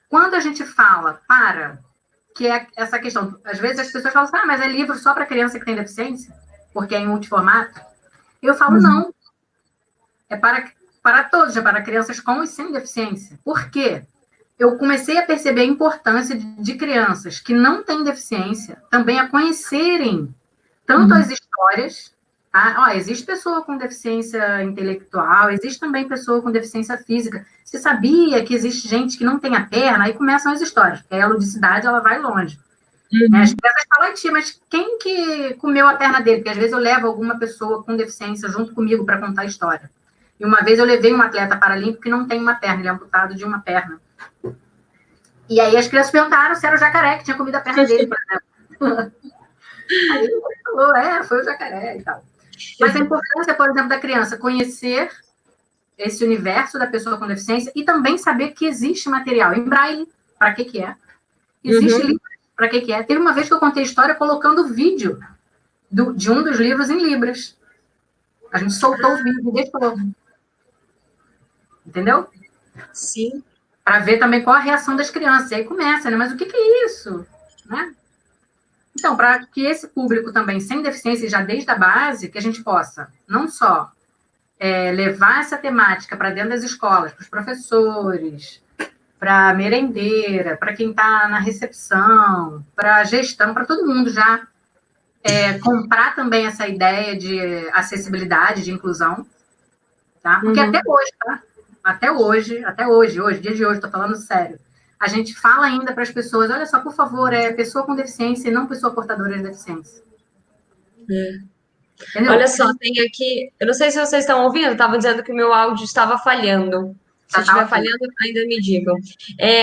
quando a gente fala para que é essa questão. Às vezes as pessoas falam assim, mas é livro só para criança que tem deficiência? Porque é em multiformato? Eu falo, não. É para todos, é para crianças com e sem deficiência. Por quê? Eu comecei a perceber a importância de crianças que não têm deficiência também a conhecerem tanto as histórias. Tá? Ó, existe pessoa com deficiência intelectual, existe também pessoa com deficiência física. Você sabia que existe gente que não tem a perna? Aí começam as histórias, porque a ludicidade ela vai longe. As crianças falam, tia, mas quem que comeu a perna dele? Porque às vezes eu levo alguma pessoa com deficiência junto comigo para contar a história. E uma vez eu levei um atleta paralímpico que não tem uma perna, ele é amputado de uma perna. E aí as crianças perguntaram se era o jacaré que tinha comido a perna dele, por exemplo. Aí ele falou, foi o jacaré e tal. Mas a importância, por exemplo, da criança conhecer esse universo da pessoa com deficiência e também saber que existe material em braille, para que é. Existe livro, para que é. Teve uma vez que eu contei a história colocando vídeo de um dos livros em libras. A gente soltou o vídeo e deixou. Entendeu? Sim. Para ver também qual a reação das crianças. E aí começa, né? Mas o que é isso? Né? Então, para que esse público também sem deficiência, já desde a base, que a gente possa não só levar essa temática para dentro das escolas, para os professores, para a merendeira, para quem está na recepção, para a gestão, para todo mundo já comprar também essa ideia de acessibilidade, de inclusão, tá? Porque até hoje, tá? Até hoje, dia de hoje, estou falando sério, a gente fala ainda para as pessoas, olha só, por favor, é pessoa com deficiência e não pessoa portadora de deficiência. Olha só, tem aqui, eu não sei se vocês estão ouvindo, estava dizendo que o meu áudio estava falhando. Se estiver falhando, ainda me digam.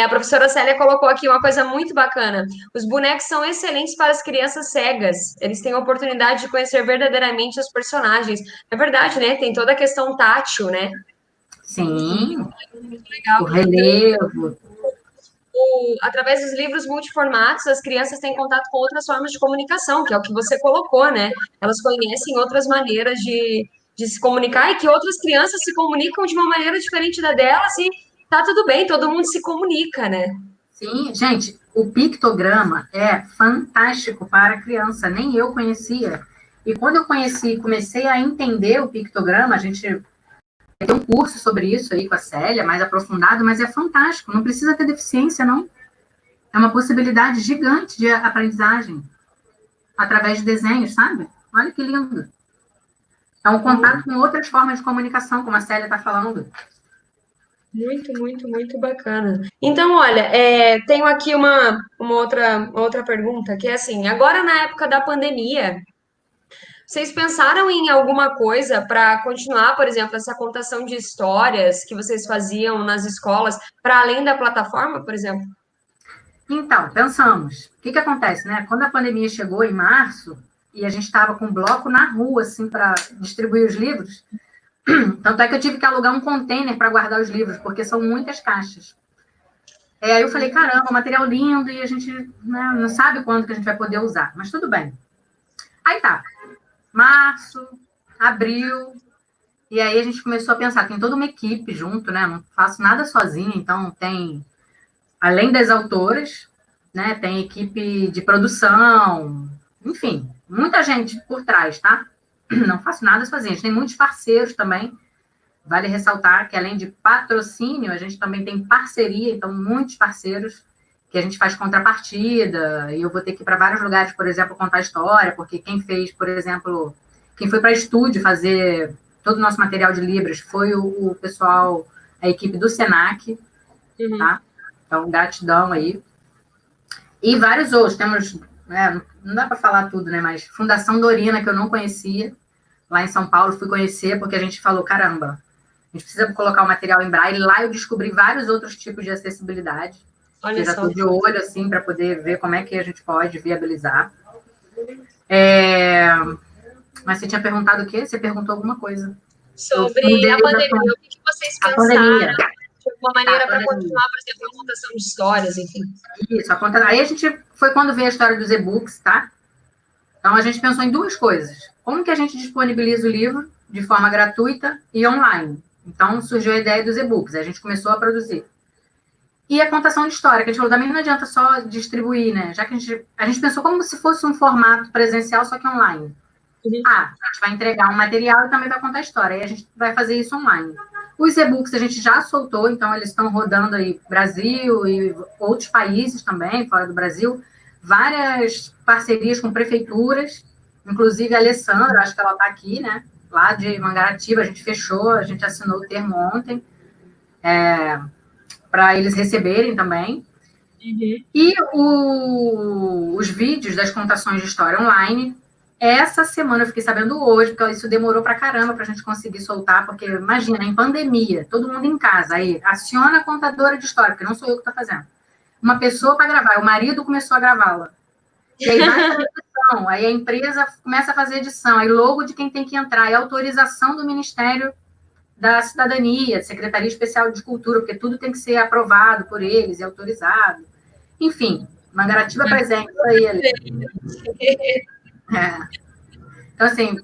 A professora Célia colocou aqui uma coisa muito bacana. Os bonecos são excelentes para as crianças cegas. Eles têm a oportunidade de conhecer verdadeiramente os personagens. É verdade, né? Tem toda a questão tátil, né? Sim, Legal. o relevo. Através dos livros multiformatos, as crianças têm contato com outras formas de comunicação, que é o que você colocou, né? Elas conhecem outras maneiras de se comunicar e que outras crianças se comunicam de uma maneira diferente da delas e tá tudo bem, todo mundo se comunica, né? Sim, gente, o pictograma é fantástico para a criança, nem eu conhecia. E quando eu comecei a entender o pictograma, a gente tem um curso sobre isso aí com a Célia, mais aprofundado, mas é fantástico, não precisa ter deficiência, não. É uma possibilidade gigante de aprendizagem através de desenhos, sabe? Olha que lindo. É um contato com outras formas de comunicação, como a Célia está falando. Muito, muito, muito bacana. Então, olha, tenho aqui uma outra pergunta, que é assim, agora na época da pandemia, vocês pensaram em alguma coisa para continuar, por exemplo, essa contação de histórias que vocês faziam nas escolas, para além da plataforma, por exemplo? Então, pensamos. O que acontece, né? Quando a pandemia chegou em março, e a gente estava com um bloco na rua, assim, para distribuir os livros, tanto é que eu tive que alugar um container para guardar os livros, porque são muitas caixas. Aí eu falei, caramba, material lindo, e a gente, né, não sabe quando que a gente vai poder usar, mas tudo bem. Aí tá, março, abril, e aí a gente começou a pensar, tem toda uma equipe junto, né? Não faço nada sozinha, então tem, além das autoras, né, tem equipe de produção, enfim, muita gente por trás, tá? Não faço nada sozinha, a gente tem muitos parceiros também. Vale ressaltar que, além de patrocínio, a gente também tem parceria, então, muitos parceiros que a gente faz contrapartida, e eu vou ter que ir para vários lugares, por exemplo, contar história, porque quem fez, por exemplo, quem foi para estúdio fazer todo o nosso material de Libras foi o pessoal, a equipe do Senac, tá? Então, gratidão aí. E vários outros, temos, né, não dá para falar tudo, né, mas Fundação Dorina, que eu não conhecia, lá em São Paulo, fui conhecer, porque a gente falou, caramba, a gente precisa colocar o material em braille. Lá eu descobri vários outros tipos de acessibilidade. Olha eu já só. estou de olho, assim, para poder ver como é que a gente pode viabilizar. Mas você tinha perguntado o quê? Você perguntou alguma coisa. Sobre a pandemia, o que vocês pensaram? De alguma maneira para continuar, por exemplo, a contação de histórias, enfim. Isso, aí a gente, foi quando veio a história dos e-books, tá? Então a gente pensou em duas coisas. Como que a gente disponibiliza o livro de forma gratuita e online? Então surgiu a ideia dos e-books, a gente começou a produzir. E a contação de história, que a gente falou, também não adianta só distribuir, né? Já que a gente pensou como se fosse um formato presencial, só que online. Ah, a gente vai entregar um material e também vai contar a história. Aí a gente vai fazer isso online. Os e-books a gente já soltou, então eles estão rodando aí Brasil e outros países também, fora do Brasil. Várias parcerias com prefeituras, inclusive a Alessandra, acho que ela está aqui, né? Lá de Mangaratiba, a gente fechou, a gente assinou o termo ontem, para eles receberem também. E os vídeos das contações de história online, essa semana eu fiquei sabendo hoje, porque isso demorou pra caramba pra gente conseguir soltar, porque imagina, em pandemia, todo mundo em casa, aí aciona a contadora de história, porque não sou eu que tô fazendo. Uma pessoa para gravar, o marido começou a gravá-la. E aí vai fazer edição, aí a empresa começa a fazer edição, aí logo de quem tem que entrar, aí autorização do Ministério da Cidadania, Secretaria Especial de Cultura, porque tudo tem que ser aprovado por eles e autorizado. Enfim, Mangaratiba presente aí. Então, assim,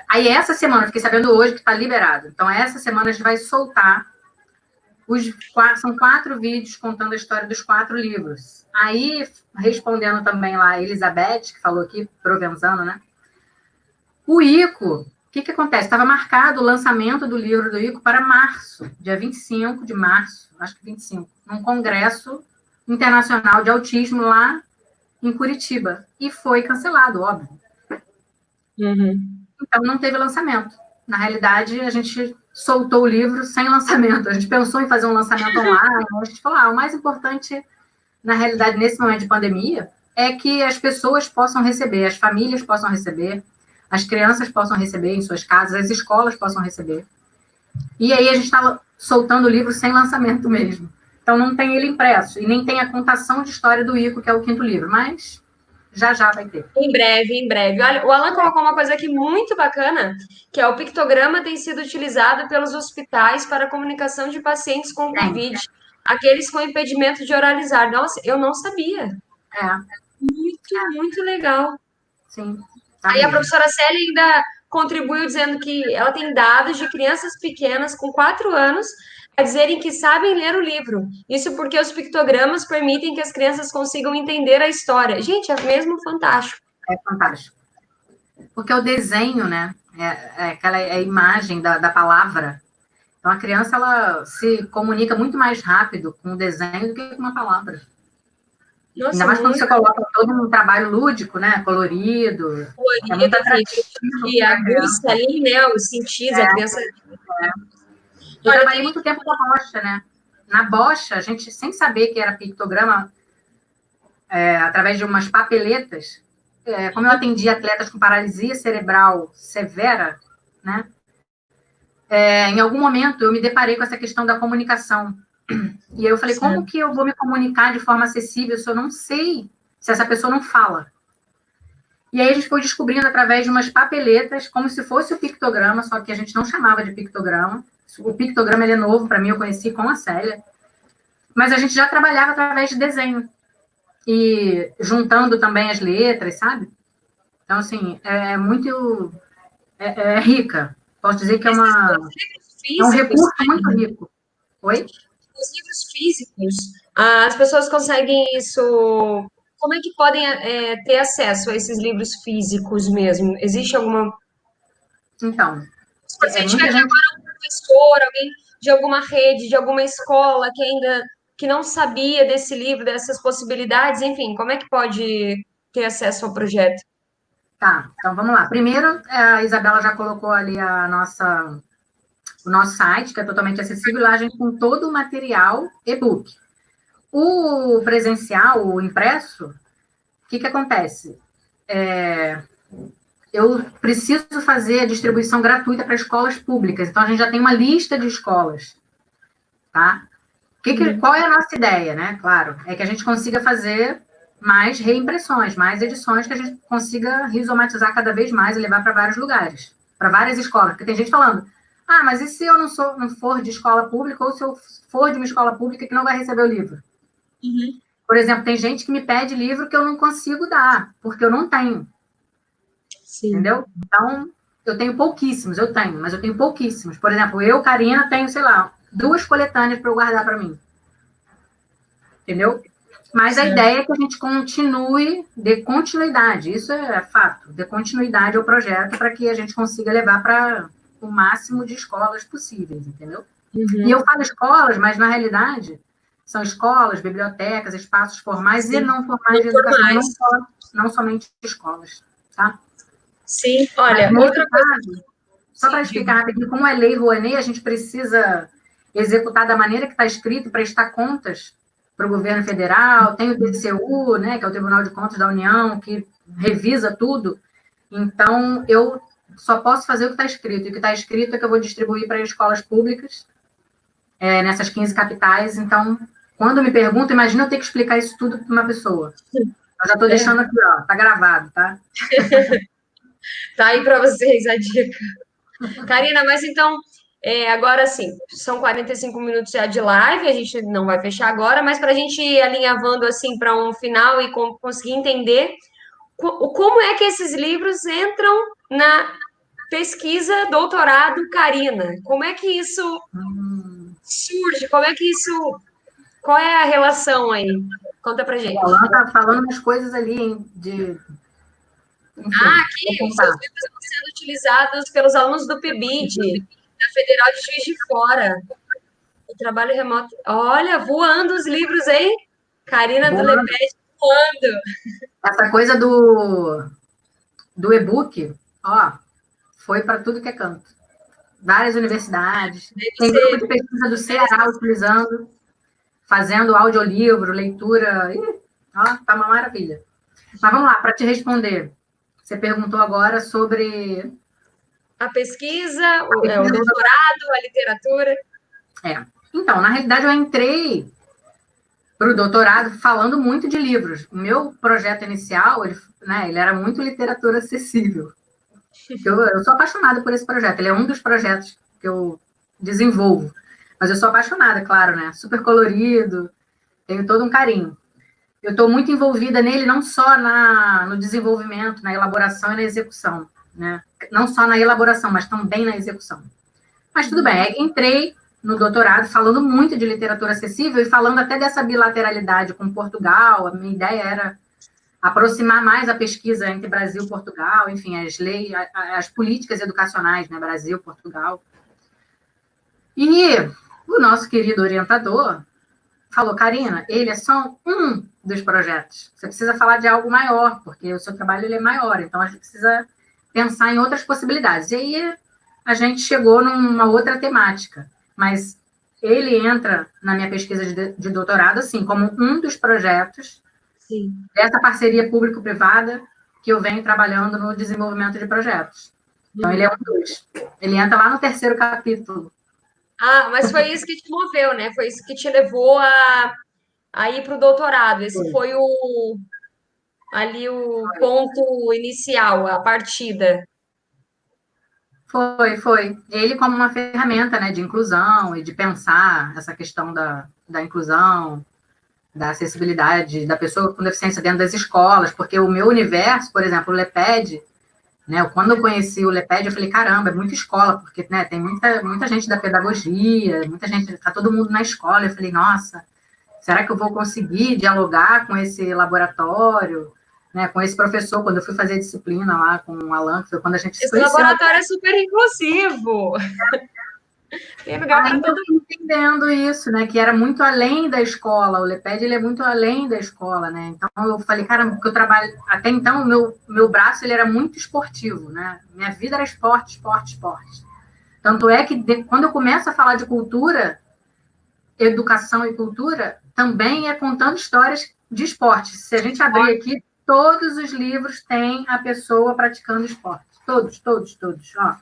aí essa semana, eu fiquei sabendo hoje que está liberado. Então, essa semana a gente vai soltar são 4 vídeos contando a história dos 4 livros. Aí, respondendo também lá a Elizabeth, que falou aqui, Provenzano, né? O Ico, o que acontece? Estava marcado o lançamento do livro do Ico para março, dia 25 de março, acho que 25, num congresso internacional de autismo lá em Curitiba. E foi cancelado, óbvio. Então, não teve lançamento. Na realidade, a gente soltou o livro sem lançamento. A gente pensou em fazer um lançamento online. A gente falou, o mais importante, na realidade, nesse momento de pandemia, é que as pessoas possam receber, as famílias possam receber, as crianças possam receber em suas casas, as escolas possam receber. E aí a gente estava soltando o livro sem lançamento mesmo. Então, não tem ele impresso. E nem tem a contação de história do Ico, que é o 5º livro. Mas já vai ter. Em breve, em breve. Olha, o Alan colocou uma coisa aqui muito bacana, que é o pictograma tem sido utilizado pelos hospitais para a comunicação de pacientes com Covid, aqueles com impedimento de oralizar. Nossa, eu não sabia. Muito legal. Sim. Tá. Aí a professora Célia ainda contribuiu dizendo que ela tem dados de crianças pequenas com 4 anos a dizerem que sabem ler o livro. Isso porque os pictogramas permitem que as crianças consigam entender a história. Gente, é mesmo fantástico. É fantástico. Porque o desenho, né? Aquela imagem da palavra. Então, a criança, ela se comunica muito mais rápido com o desenho do que com uma palavra. Nossa, ainda mais quando você coloca todo um trabalho lúdico, né? Colorido. É muito atrativo. E aguça ali, né? Os sentidos, a criança... Eu trabalhei muito tempo na bocha, né? Na bocha, a gente, sem saber que era pictograma, através de umas papeletas, como eu atendi atletas com paralisia cerebral severa, né? Em algum momento eu me deparei com essa questão da comunicação. E aí eu falei, como que eu vou me comunicar de forma acessível se eu não sei, se essa pessoa não fala? E aí a gente foi descobrindo através de umas papeletas, como se fosse o pictograma, só que a gente não chamava de pictograma. O pictograma ele é novo para mim, eu conheci com a Célia. Mas a gente já trabalhava através de desenho. E juntando também as letras, sabe? Então, assim, é muito... É rica. Posso dizer que é um recurso muito rico. Oi? Os livros físicos, as pessoas conseguem isso... Como é que podem ter acesso a esses livros físicos mesmo? Existe alguma... Então... Se a gente tiver agora um professor, alguém de alguma rede, de alguma escola que não sabia desse livro, dessas possibilidades, enfim, como é que pode ter acesso ao projeto? Tá, então vamos lá. Primeiro, a Isabela já colocou ali o nosso site, que é totalmente acessível, lá a gente tem todo o material e-book. O presencial, o impresso, o que acontece? Eu preciso fazer a distribuição gratuita para escolas públicas, então a gente já tem uma lista de escolas, tá? Qual é a nossa ideia, né? Claro, é que a gente consiga fazer mais reimpressões, mais edições, que a gente consiga rizomatizar cada vez mais e levar para vários lugares, para várias escolas, porque tem gente falando, mas e se eu não for de escola pública, ou se eu for de uma escola pública que não vai receber o livro? Por exemplo, tem gente que me pede livro que eu não consigo dar, porque eu não tenho. Sim. Entendeu? Então, eu tenho pouquíssimos, mas eu tenho pouquíssimos. Por exemplo, eu, Karina, tenho, sei lá, 2 coletâneas para eu guardar para mim. entendeu? Mas a ideia é que a gente dê continuidade, isso é fato, dê continuidade ao projeto para que a gente consiga levar para o máximo de escolas possíveis, entendeu? E eu falo escolas, mas na realidade são escolas, bibliotecas, espaços formais e não formais de educação, não somente escolas, tá? Sim, olha, outra coisa... Só para explicar rapidinho, como é lei Rouanet, a gente precisa executar da maneira que está escrito, prestar contas para o governo federal, tem o TCU, né, que é o Tribunal de Contas da União, que revisa tudo. Então, eu só posso fazer o que está escrito. E o que está escrito é que eu vou distribuir para escolas públicas, nessas 15 capitais. Então, quando me perguntam, imagina eu ter que explicar isso tudo para uma pessoa. Eu já estou deixando aqui, ó, tá gravado, tá? Tá aí para vocês a dica. Karina, mas então, agora sim, são 45 minutos já de live, a gente não vai fechar agora, mas para a gente ir alinhavando assim para um final e conseguir entender como é que esses livros entram na pesquisa doutorado Karina. Como é que isso surge? Como é que isso... Qual é a relação aí? Conta pra gente. Ela tá falando umas coisas ali, hein, de... Enfim, aqui, os seus livros estão sendo utilizados pelos alunos do PIBID, da Federal de Juiz de Fora. O trabalho remoto. Olha, voando os livros, hein? Karina do Leped voando. Essa coisa do e-book, ó, foi para tudo que é canto. Várias universidades. Tem grupo de pesquisa do Ceará utilizando, fazendo audiolivro, leitura. Ó, tá uma maravilha. Mas vamos lá, para te responder. Você perguntou agora sobre... A pesquisa, o doutorado, a literatura. Então, na realidade, eu entrei para o doutorado falando muito de livros. O meu projeto inicial, ele era muito literatura acessível. Eu sou apaixonada por esse projeto. Ele é um dos projetos que eu desenvolvo. Mas eu sou apaixonada, claro, né? Super colorido, tenho todo um carinho. Eu estou muito envolvida nele, não só no desenvolvimento, na elaboração e na execução, né? Não só na elaboração, mas também na execução. Mas tudo bem, entrei no doutorado falando muito de literatura acessível e falando até dessa bilateralidade com Portugal. A minha ideia era aproximar mais a pesquisa entre Brasil e Portugal, enfim, as leis, as políticas educacionais, né, Brasil, Portugal. E o nosso querido orientador falou, Karina, ele é só um dos projetos. Você precisa falar de algo maior, porque o seu trabalho ele é maior, então a gente precisa pensar em outras possibilidades. E aí a gente chegou numa outra temática, mas ele entra na minha pesquisa de doutorado, assim, como um dos projetos dessa parceria público-privada que eu venho trabalhando no desenvolvimento de projetos. Então, ele é um dos. Ele entra lá no 3º capítulo. Ah, mas foi isso que te moveu, né? Foi isso que te levou a ir para o doutorado. Esse foi o ponto inicial, a partida. Foi. Ele como uma ferramenta, né, de inclusão e de pensar essa questão da inclusão, da acessibilidade da pessoa com deficiência dentro das escolas, porque o meu universo, por exemplo, o LEPED, né, quando eu conheci o LEPED, eu falei, caramba, é muita escola, porque, né, tem muita gente da pedagogia, muita gente, está todo mundo na escola. Eu falei, nossa, será que eu vou conseguir dialogar com esse laboratório, né, com esse professor, quando eu fui fazer disciplina lá com o Alan, que foi quando a gente se conheceu. Esse laboratório é super inclusivo. Tem lugar para todo mundo. Entendendo isso, né, que era muito além da escola, o LEPED ele é muito além da escola, né, então eu falei, caramba, porque eu trabalho, até então meu braço ele era muito esportivo, né, minha vida era esporte, tanto é que quando eu começo a falar de cultura, educação e cultura, também é contando histórias de esporte. Se a gente abrir aqui, todos os livros têm a pessoa praticando esporte, todos, ó.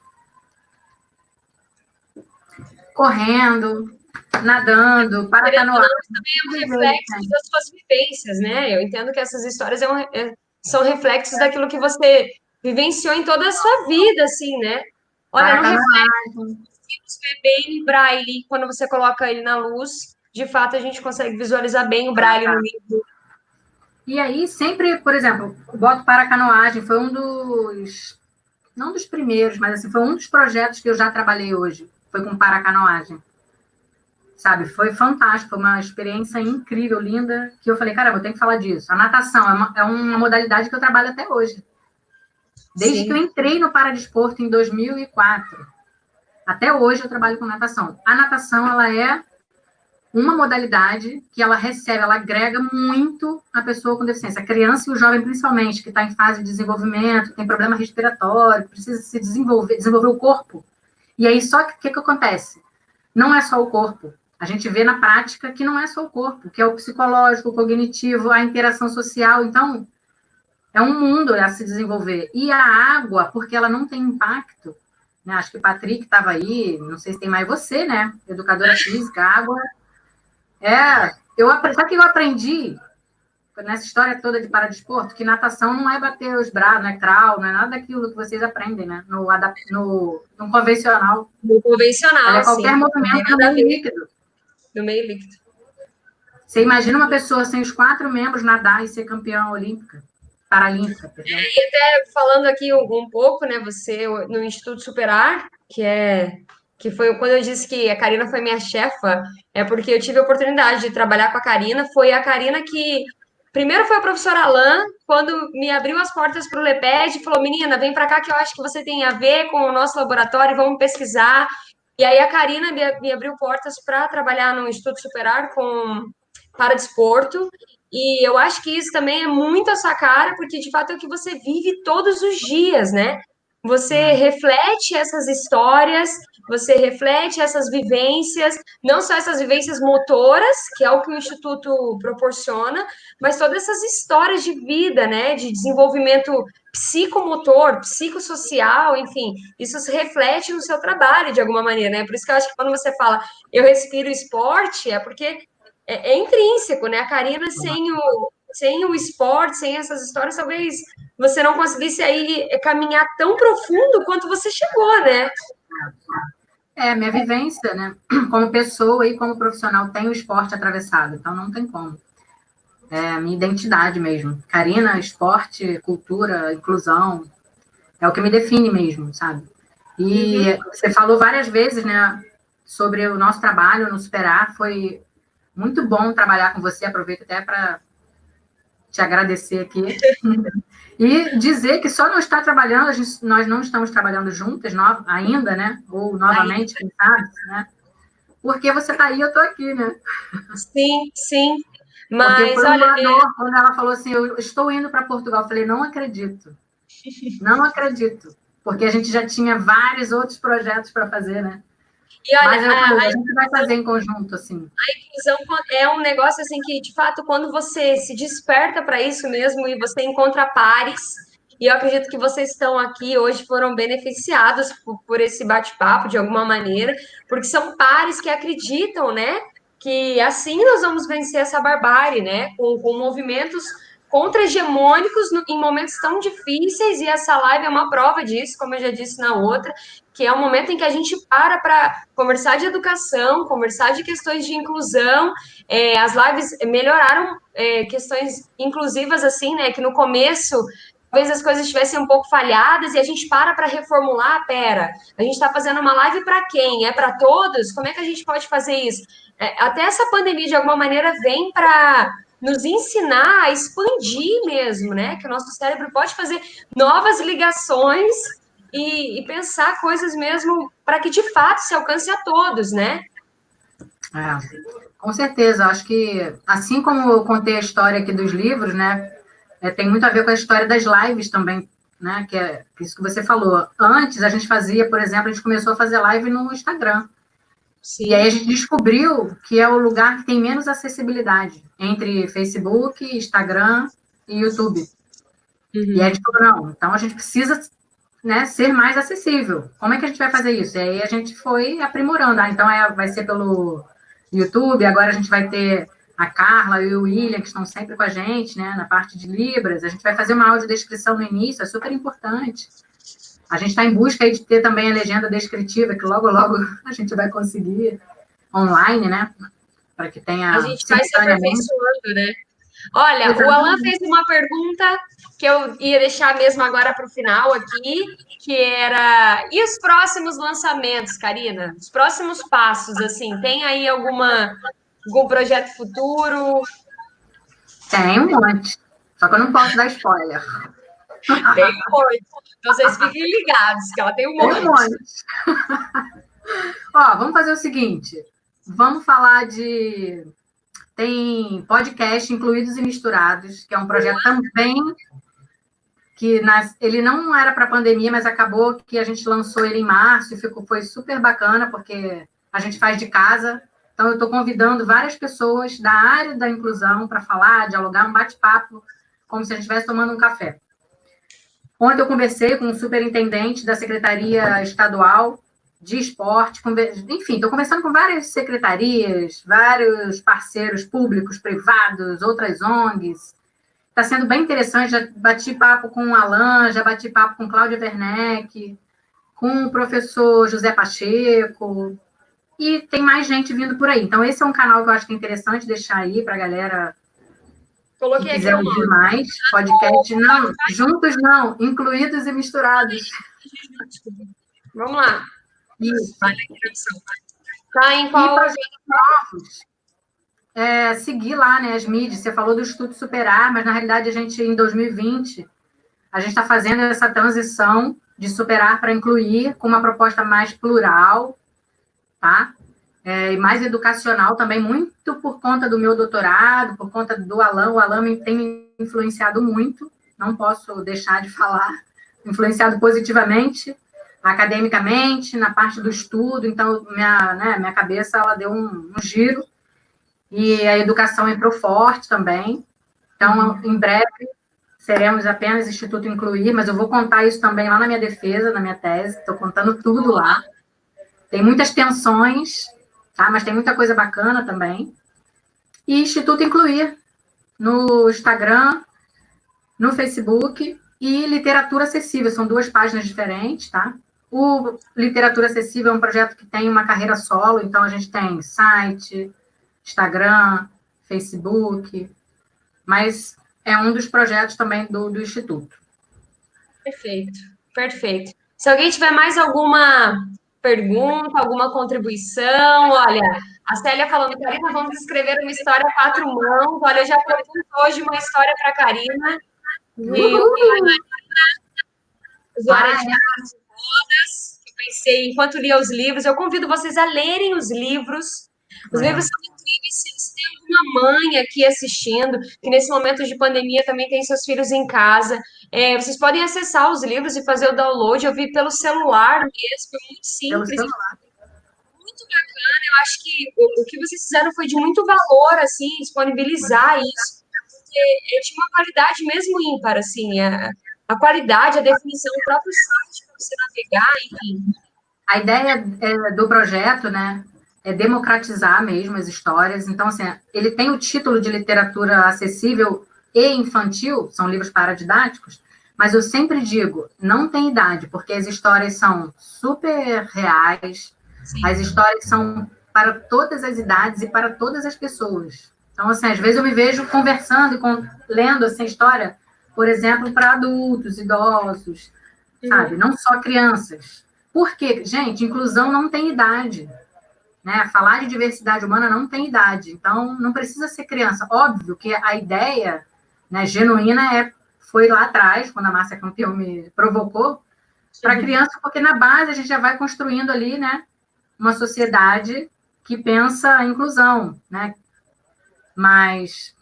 Correndo, nadando, paracanoagem. Também é um reflexo das suas vivências, né? Eu entendo que essas histórias são reflexos daquilo que você vivenciou em toda a sua vida, assim, né? Olha, no reflexo, conseguimos ver bem o Braille, quando você coloca ele na luz, de fato a gente consegue visualizar bem o Braille no livro. E aí, sempre, por exemplo, o Boto Paracanoagem foi um dos, não dos primeiros, mas assim, foi um dos projetos que eu já trabalhei hoje, foi com paracanoagem. sabe? Foi fantástico, foi uma experiência incrível, linda, que eu falei, caramba, eu tenho que falar disso. A natação é uma modalidade que eu trabalho até hoje. Desde Sim. que eu entrei no paradesporto em 2004, até hoje eu trabalho com natação. A natação, ela é uma modalidade que ela recebe, ela agrega muito a pessoa com deficiência, a criança e o jovem principalmente, que está em fase de desenvolvimento, tem problema respiratório, precisa se desenvolver o corpo. E aí, só que o que acontece? Não é só o corpo. A gente vê na prática que não é só o corpo, que é o psicológico, o cognitivo, a interação social. Então, é um mundo a se desenvolver. E a água, porque ela não tem impacto, né? Acho que o Patrick estava aí, não sei se tem mais você, né? Educadora física, a água. Sabe o que eu aprendi nessa história toda de paradesporto? Que natação não é bater os braços, não é crawl, não é nada daquilo que vocês aprendem, né? No convencional. No convencional, Ela é qualquer sim. movimento no meio líquido. No meio líquido. Você imagina uma pessoa sem os 4 membros nadar e ser campeã olímpica, paralímpica, perdão. Falando aqui um pouco, né? Você no Instituto Superar, que foi quando eu disse que a Karina foi minha chefa, é porque eu tive a oportunidade de trabalhar com a Karina. Foi a Karina que primeiro foi a professora Alain, quando me abriu as portas para o LEPED, falou: menina, vem para cá que eu acho que você tem a ver com o nosso laboratório, vamos pesquisar. E aí a Karina me abriu portas para trabalhar no Instituto Superar com paradesporto. E eu acho que isso também é muito a sua cara, porque de fato é o que você vive todos os dias, né? Você reflete essas histórias, você reflete essas vivências, não só essas vivências motoras, que é o que o Instituto proporciona, mas todas essas histórias de vida, né? De desenvolvimento psicomotor, psicossocial, enfim, isso se reflete no seu trabalho de alguma maneira, né? Por isso que eu acho que quando você fala eu respiro esporte, é porque é intrínseco, né? A Karina sem o esporte, sem essas histórias, talvez você não conseguisse aí caminhar tão profundo quanto você chegou, né? Minha vivência, né? Como pessoa e como profissional, tem o esporte atravessado, então não tem como. É a minha identidade mesmo. Karina, esporte, cultura, inclusão, é o que me define mesmo, sabe? E você falou várias vezes, né, sobre o nosso trabalho no Superar, foi muito bom trabalhar com você, aproveito até para te agradecer aqui. E dizer que só não está trabalhando, nós não estamos trabalhando juntas ainda, né? Ou novamente, quem sabe, né? Porque você está aí, eu estou aqui, né? Sim, sim. Porque Mas, foi olha, uma dor quando ela falou assim, eu estou indo para Portugal. Eu falei, não acredito. Não acredito. Porque a gente já tinha vários outros projetos para fazer, né? e olha, Mas eu falei, a gente vai fazer em conjunto, assim. a inclusão é um negócio assim que, de fato, quando você se desperta para isso mesmo e você encontra pares, e eu acredito que vocês estão aqui hoje foram beneficiados por esse bate-papo de alguma maneira, porque são pares que acreditam, né? Que assim nós vamos vencer essa barbárie, né? Com movimentos contra-hegemônicos em momentos tão difíceis, e essa live é uma prova disso, como eu já disse na outra, que é um momento em que a gente para conversar de educação, conversar de questões de inclusão. As lives melhoraram questões inclusivas, assim, né? Que no começo talvez as coisas estivessem um pouco falhadas e a gente para reformular. Pera, a gente está fazendo uma live para quem? É para todos? Como é que a gente pode fazer isso? Até essa pandemia, de alguma maneira, vem para nos ensinar a expandir mesmo, né? Que o nosso cérebro pode fazer novas ligações e pensar coisas mesmo para que de fato se alcance a todos, né? Com certeza, acho que assim como eu contei a história aqui dos livros, né, tem muito a ver com a história das lives também, né, que é isso que você falou. Antes a gente fazia, por exemplo, a gente começou a fazer live no Instagram. Sim. E aí a gente descobriu que é o lugar que tem menos acessibilidade entre Facebook, Instagram e YouTube. E aí a gente falou, não, então a gente precisa, né, ser mais acessível. Como é que a gente vai fazer isso? E aí a gente foi aprimorando. Então vai ser pelo YouTube, agora a gente vai ter a Carla e o William, que estão sempre com a gente, né, na parte de Libras. A gente vai fazer uma audiodescrição no início, é super importante. A gente está em busca aí de ter também a legenda descritiva, que logo, logo a gente vai conseguir online, né, para que tenha... A gente vai se aperfeiçoando, né? Olha, o Alan Exatamente. fez uma pergunta que eu ia deixar mesmo agora para o final aqui, que era: e os próximos lançamentos, Karina? Os próximos passos, assim, tem aí algum projeto futuro? Tem um monte. Só que eu não posso dar spoiler. Tem um monte. Então vocês fiquem ligados, que ela tem um Tem um monte. monte. Ó, vamos fazer o seguinte. Vamos falar de... Tem podcast Incluídos e Misturados, que é um projeto também que ele não era para pandemia, mas acabou que a gente lançou ele em março e foi super bacana, porque a gente faz de casa. Então, eu estou convidando várias pessoas da área da inclusão para falar, dialogar, um bate-papo, como se a gente estivesse tomando um café. Ontem eu conversei com o superintendente da Secretaria Estadual de Esporte, enfim, estou conversando com várias secretarias, vários parceiros públicos, privados, outras ONGs. Está sendo bem interessante, já bati papo com o Alan, já bati papo com Cláudia Werneck, com o professor José Pacheco, e tem mais gente vindo por aí. Então, esse é um canal que eu acho que é interessante deixar aí para a galera que Coloquei aqui quiser o ouvir nome. mais. Podcast, não, juntos não, incluídos e misturados. Vamos lá. Isso. Tá em E qual? projetos novos, seguir lá, né, as mídias. Você falou do Estudo Superar, mas na realidade a gente, em 2020, a gente está fazendo essa transição de superar para incluir, com uma proposta mais plural, tá? E mais educacional também, muito por conta do meu doutorado, por conta do Alan. O Alan tem me influenciado muito, não posso deixar de falar, influenciado positivamente, academicamente, na parte do estudo. Então, minha cabeça ela deu um giro, e a educação entrou forte também. Então, em breve, seremos apenas Instituto Incluir, mas eu vou contar isso também lá na minha defesa, na minha tese, estou contando tudo lá. Tem muitas tensões, tá? Mas tem muita coisa bacana também. E Instituto Incluir, no Instagram, no Facebook, e Literatura Acessível, são 2 páginas diferentes, tá? O Literatura Acessível é um projeto que tem uma carreira solo, então a gente tem site, Instagram, Facebook, mas é um dos projetos também do Instituto. Perfeito, perfeito. Se alguém tiver mais alguma pergunta, alguma contribuição, olha, a Célia falando, Karina, vamos escrever uma história a 4 mãos. Olha, eu já propus hoje uma história para a Karina, de usuária de artes rodas. Eu pensei, enquanto lia os livros, eu convido vocês a lerem os livros. Os livros são incríveis. Se tem alguma mãe aqui assistindo, que nesse momento de pandemia também tem seus filhos em casa, vocês podem acessar os livros e fazer o download. Eu vi pelo celular mesmo, foi muito simples, muito bacana. Eu acho que o que vocês fizeram foi de muito valor, assim, disponibilizar isso, porque tinha uma qualidade mesmo ímpar, assim, a qualidade, a definição, o próprio site para você navegar, enfim. A ideia do projeto, né, é democratizar mesmo as histórias. Então, assim, ele tem o título de literatura acessível e infantil, são livros paradidáticos, mas eu sempre digo, não tem idade, porque as histórias são super reais, sim, as histórias são para todas as idades e para todas as pessoas. Então, assim, às vezes eu me vejo conversando e lendo essa história, por exemplo, para adultos, idosos, sabe? Não só crianças. Porque, gente, inclusão não tem idade. Né? Falar de diversidade humana não tem idade. Então, não precisa ser criança. Óbvio que a ideia, né, genuína foi lá atrás, quando a Márcia Campião me provocou, para criança, porque na base a gente já vai construindo ali, né, uma sociedade que pensa a inclusão. Né? Mas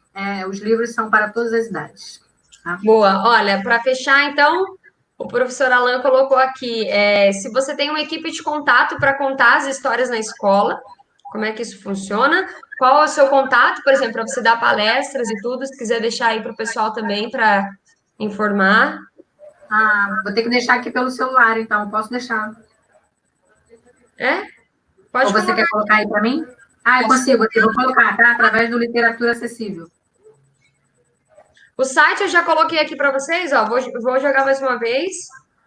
os livros são para todas as idades. Tá? Boa. Olha, para fechar, então, o professor Alan colocou aqui, se você tem uma equipe de contato para contar as histórias na escola, como é que isso funciona? Qual é o seu contato, por exemplo, para você dar palestras e tudo, se quiser deixar aí para o pessoal também para informar. Vou ter que deixar aqui pelo celular, então, posso deixar. Pode Ou você colocar. quer colocar aí para mim? Eu consigo, eu vou colocar, tá? Através do Literatura Acessível. O site eu já coloquei aqui para vocês, ó. Vou jogar mais uma vez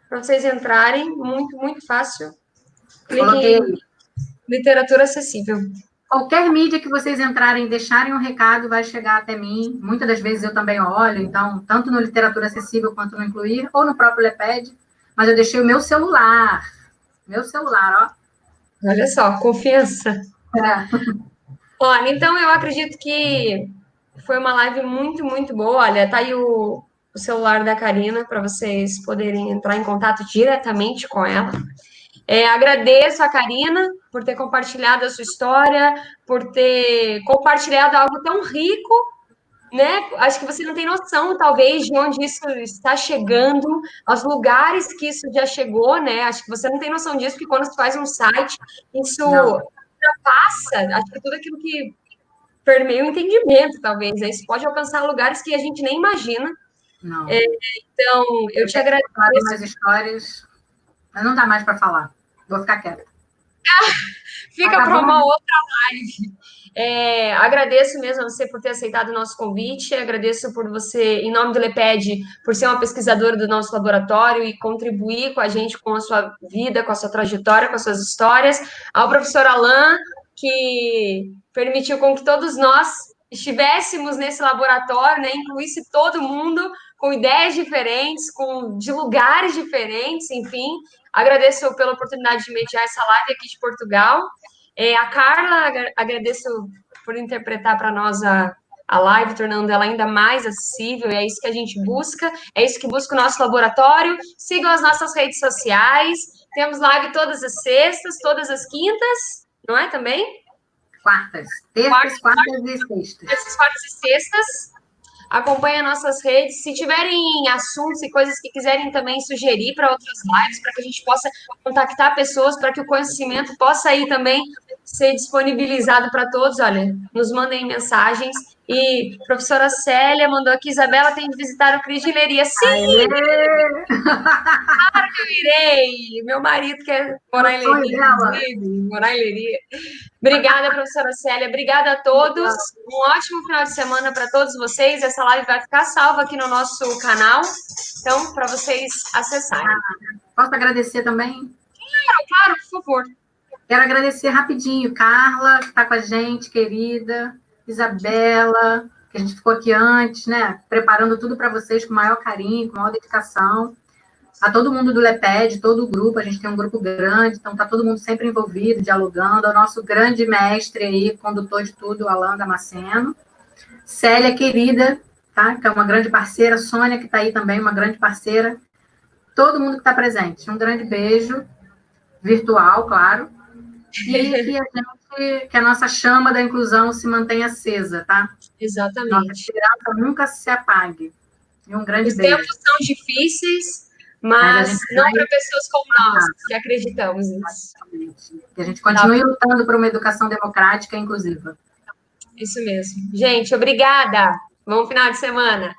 para vocês entrarem. Muito, muito fácil. Cliquem em Literatura Acessível. Qualquer mídia que vocês entrarem e deixarem um recado vai chegar até mim. Muitas das vezes eu também olho, então, tanto no Literatura Acessível quanto no Incluir, ou no próprio Leped, mas eu deixei o meu celular. Meu celular, ó. Olha só, confiança. É. Olha, então eu acredito que foi uma live muito, muito boa. Olha, tá aí o celular da Karina para vocês poderem entrar em contato diretamente com ela. Agradeço a Karina por ter compartilhado a sua história, por ter compartilhado algo tão rico, né? Acho que você não tem noção, talvez, de onde isso está chegando, aos lugares que isso já chegou, né? Acho que você não tem noção disso, porque quando você faz um site, isso Não. passa, acho que tudo aquilo que permeia o entendimento, talvez, né? Isso pode alcançar lugares que a gente nem imagina. Não. Então, eu te agradeço. Umas histórias, mas não dá mais para falar. Vou ficar quieta. Fica para uma outra live. Agradeço mesmo a você por ter aceitado o nosso convite, agradeço por você, em nome do LEPED, por ser uma pesquisadora do nosso laboratório e contribuir com a gente, com a sua vida, com a sua trajetória, com as suas histórias, ao professor Alain, que permitiu com que todos nós estivéssemos nesse laboratório, né, incluísse todo mundo com ideias diferentes, de lugares diferentes, enfim. Agradeço pela oportunidade de mediar essa live aqui de Portugal. A Carla, agradeço por interpretar para nós a live, tornando ela ainda mais acessível, e é isso que a gente busca, é isso que busca o nosso laboratório. Sigam as nossas redes sociais, temos live todas as sextas, todas as quintas, não é também? Quartas. Terças, quartas e sextas. Terças, quartas e sextas. Acompanhe nossas redes. Se tiverem assuntos e coisas que quiserem também sugerir para outras lives, para que a gente possa contactar pessoas, para que o conhecimento possa aí também ser disponibilizado para todos, olha, nos mandem mensagens. E a professora Célia mandou aqui, Isabela tem de visitar o Cris de Leiria. Sim! Claro que eu irei! Meu marido quer morar em Leiria, morar em Leiria. Obrigada, professora Célia. Obrigada a todos. Um ótimo final de semana para todos vocês. Essa live vai ficar salva aqui no nosso canal. Então, para vocês acessarem. Posso agradecer também? Claro, por favor. Quero agradecer rapidinho, Carla, que está com a gente, querida, Isabela, que a gente ficou aqui antes, né? Preparando tudo para vocês com o maior carinho, com a maior dedicação. A todo mundo do LEPED, todo o grupo, a gente tem um grupo grande, então está todo mundo sempre envolvido, dialogando. É o nosso grande mestre aí, condutor de tudo, Alain Damasceno. Célia, querida, tá? Que é uma grande parceira. Sônia, que está aí também, uma grande parceira. Todo mundo que está presente. Um grande beijo, virtual, claro. E que a nossa chama da inclusão se mantenha acesa, tá? Exatamente. Nossa esperança nunca se apague. E um grande beijo. Os tempos são difíceis, mas não para pessoas como nós, que acreditamos nisso. Que a gente continue lutando por uma educação democrática e inclusiva. Isso mesmo. Gente, obrigada. Bom final de semana.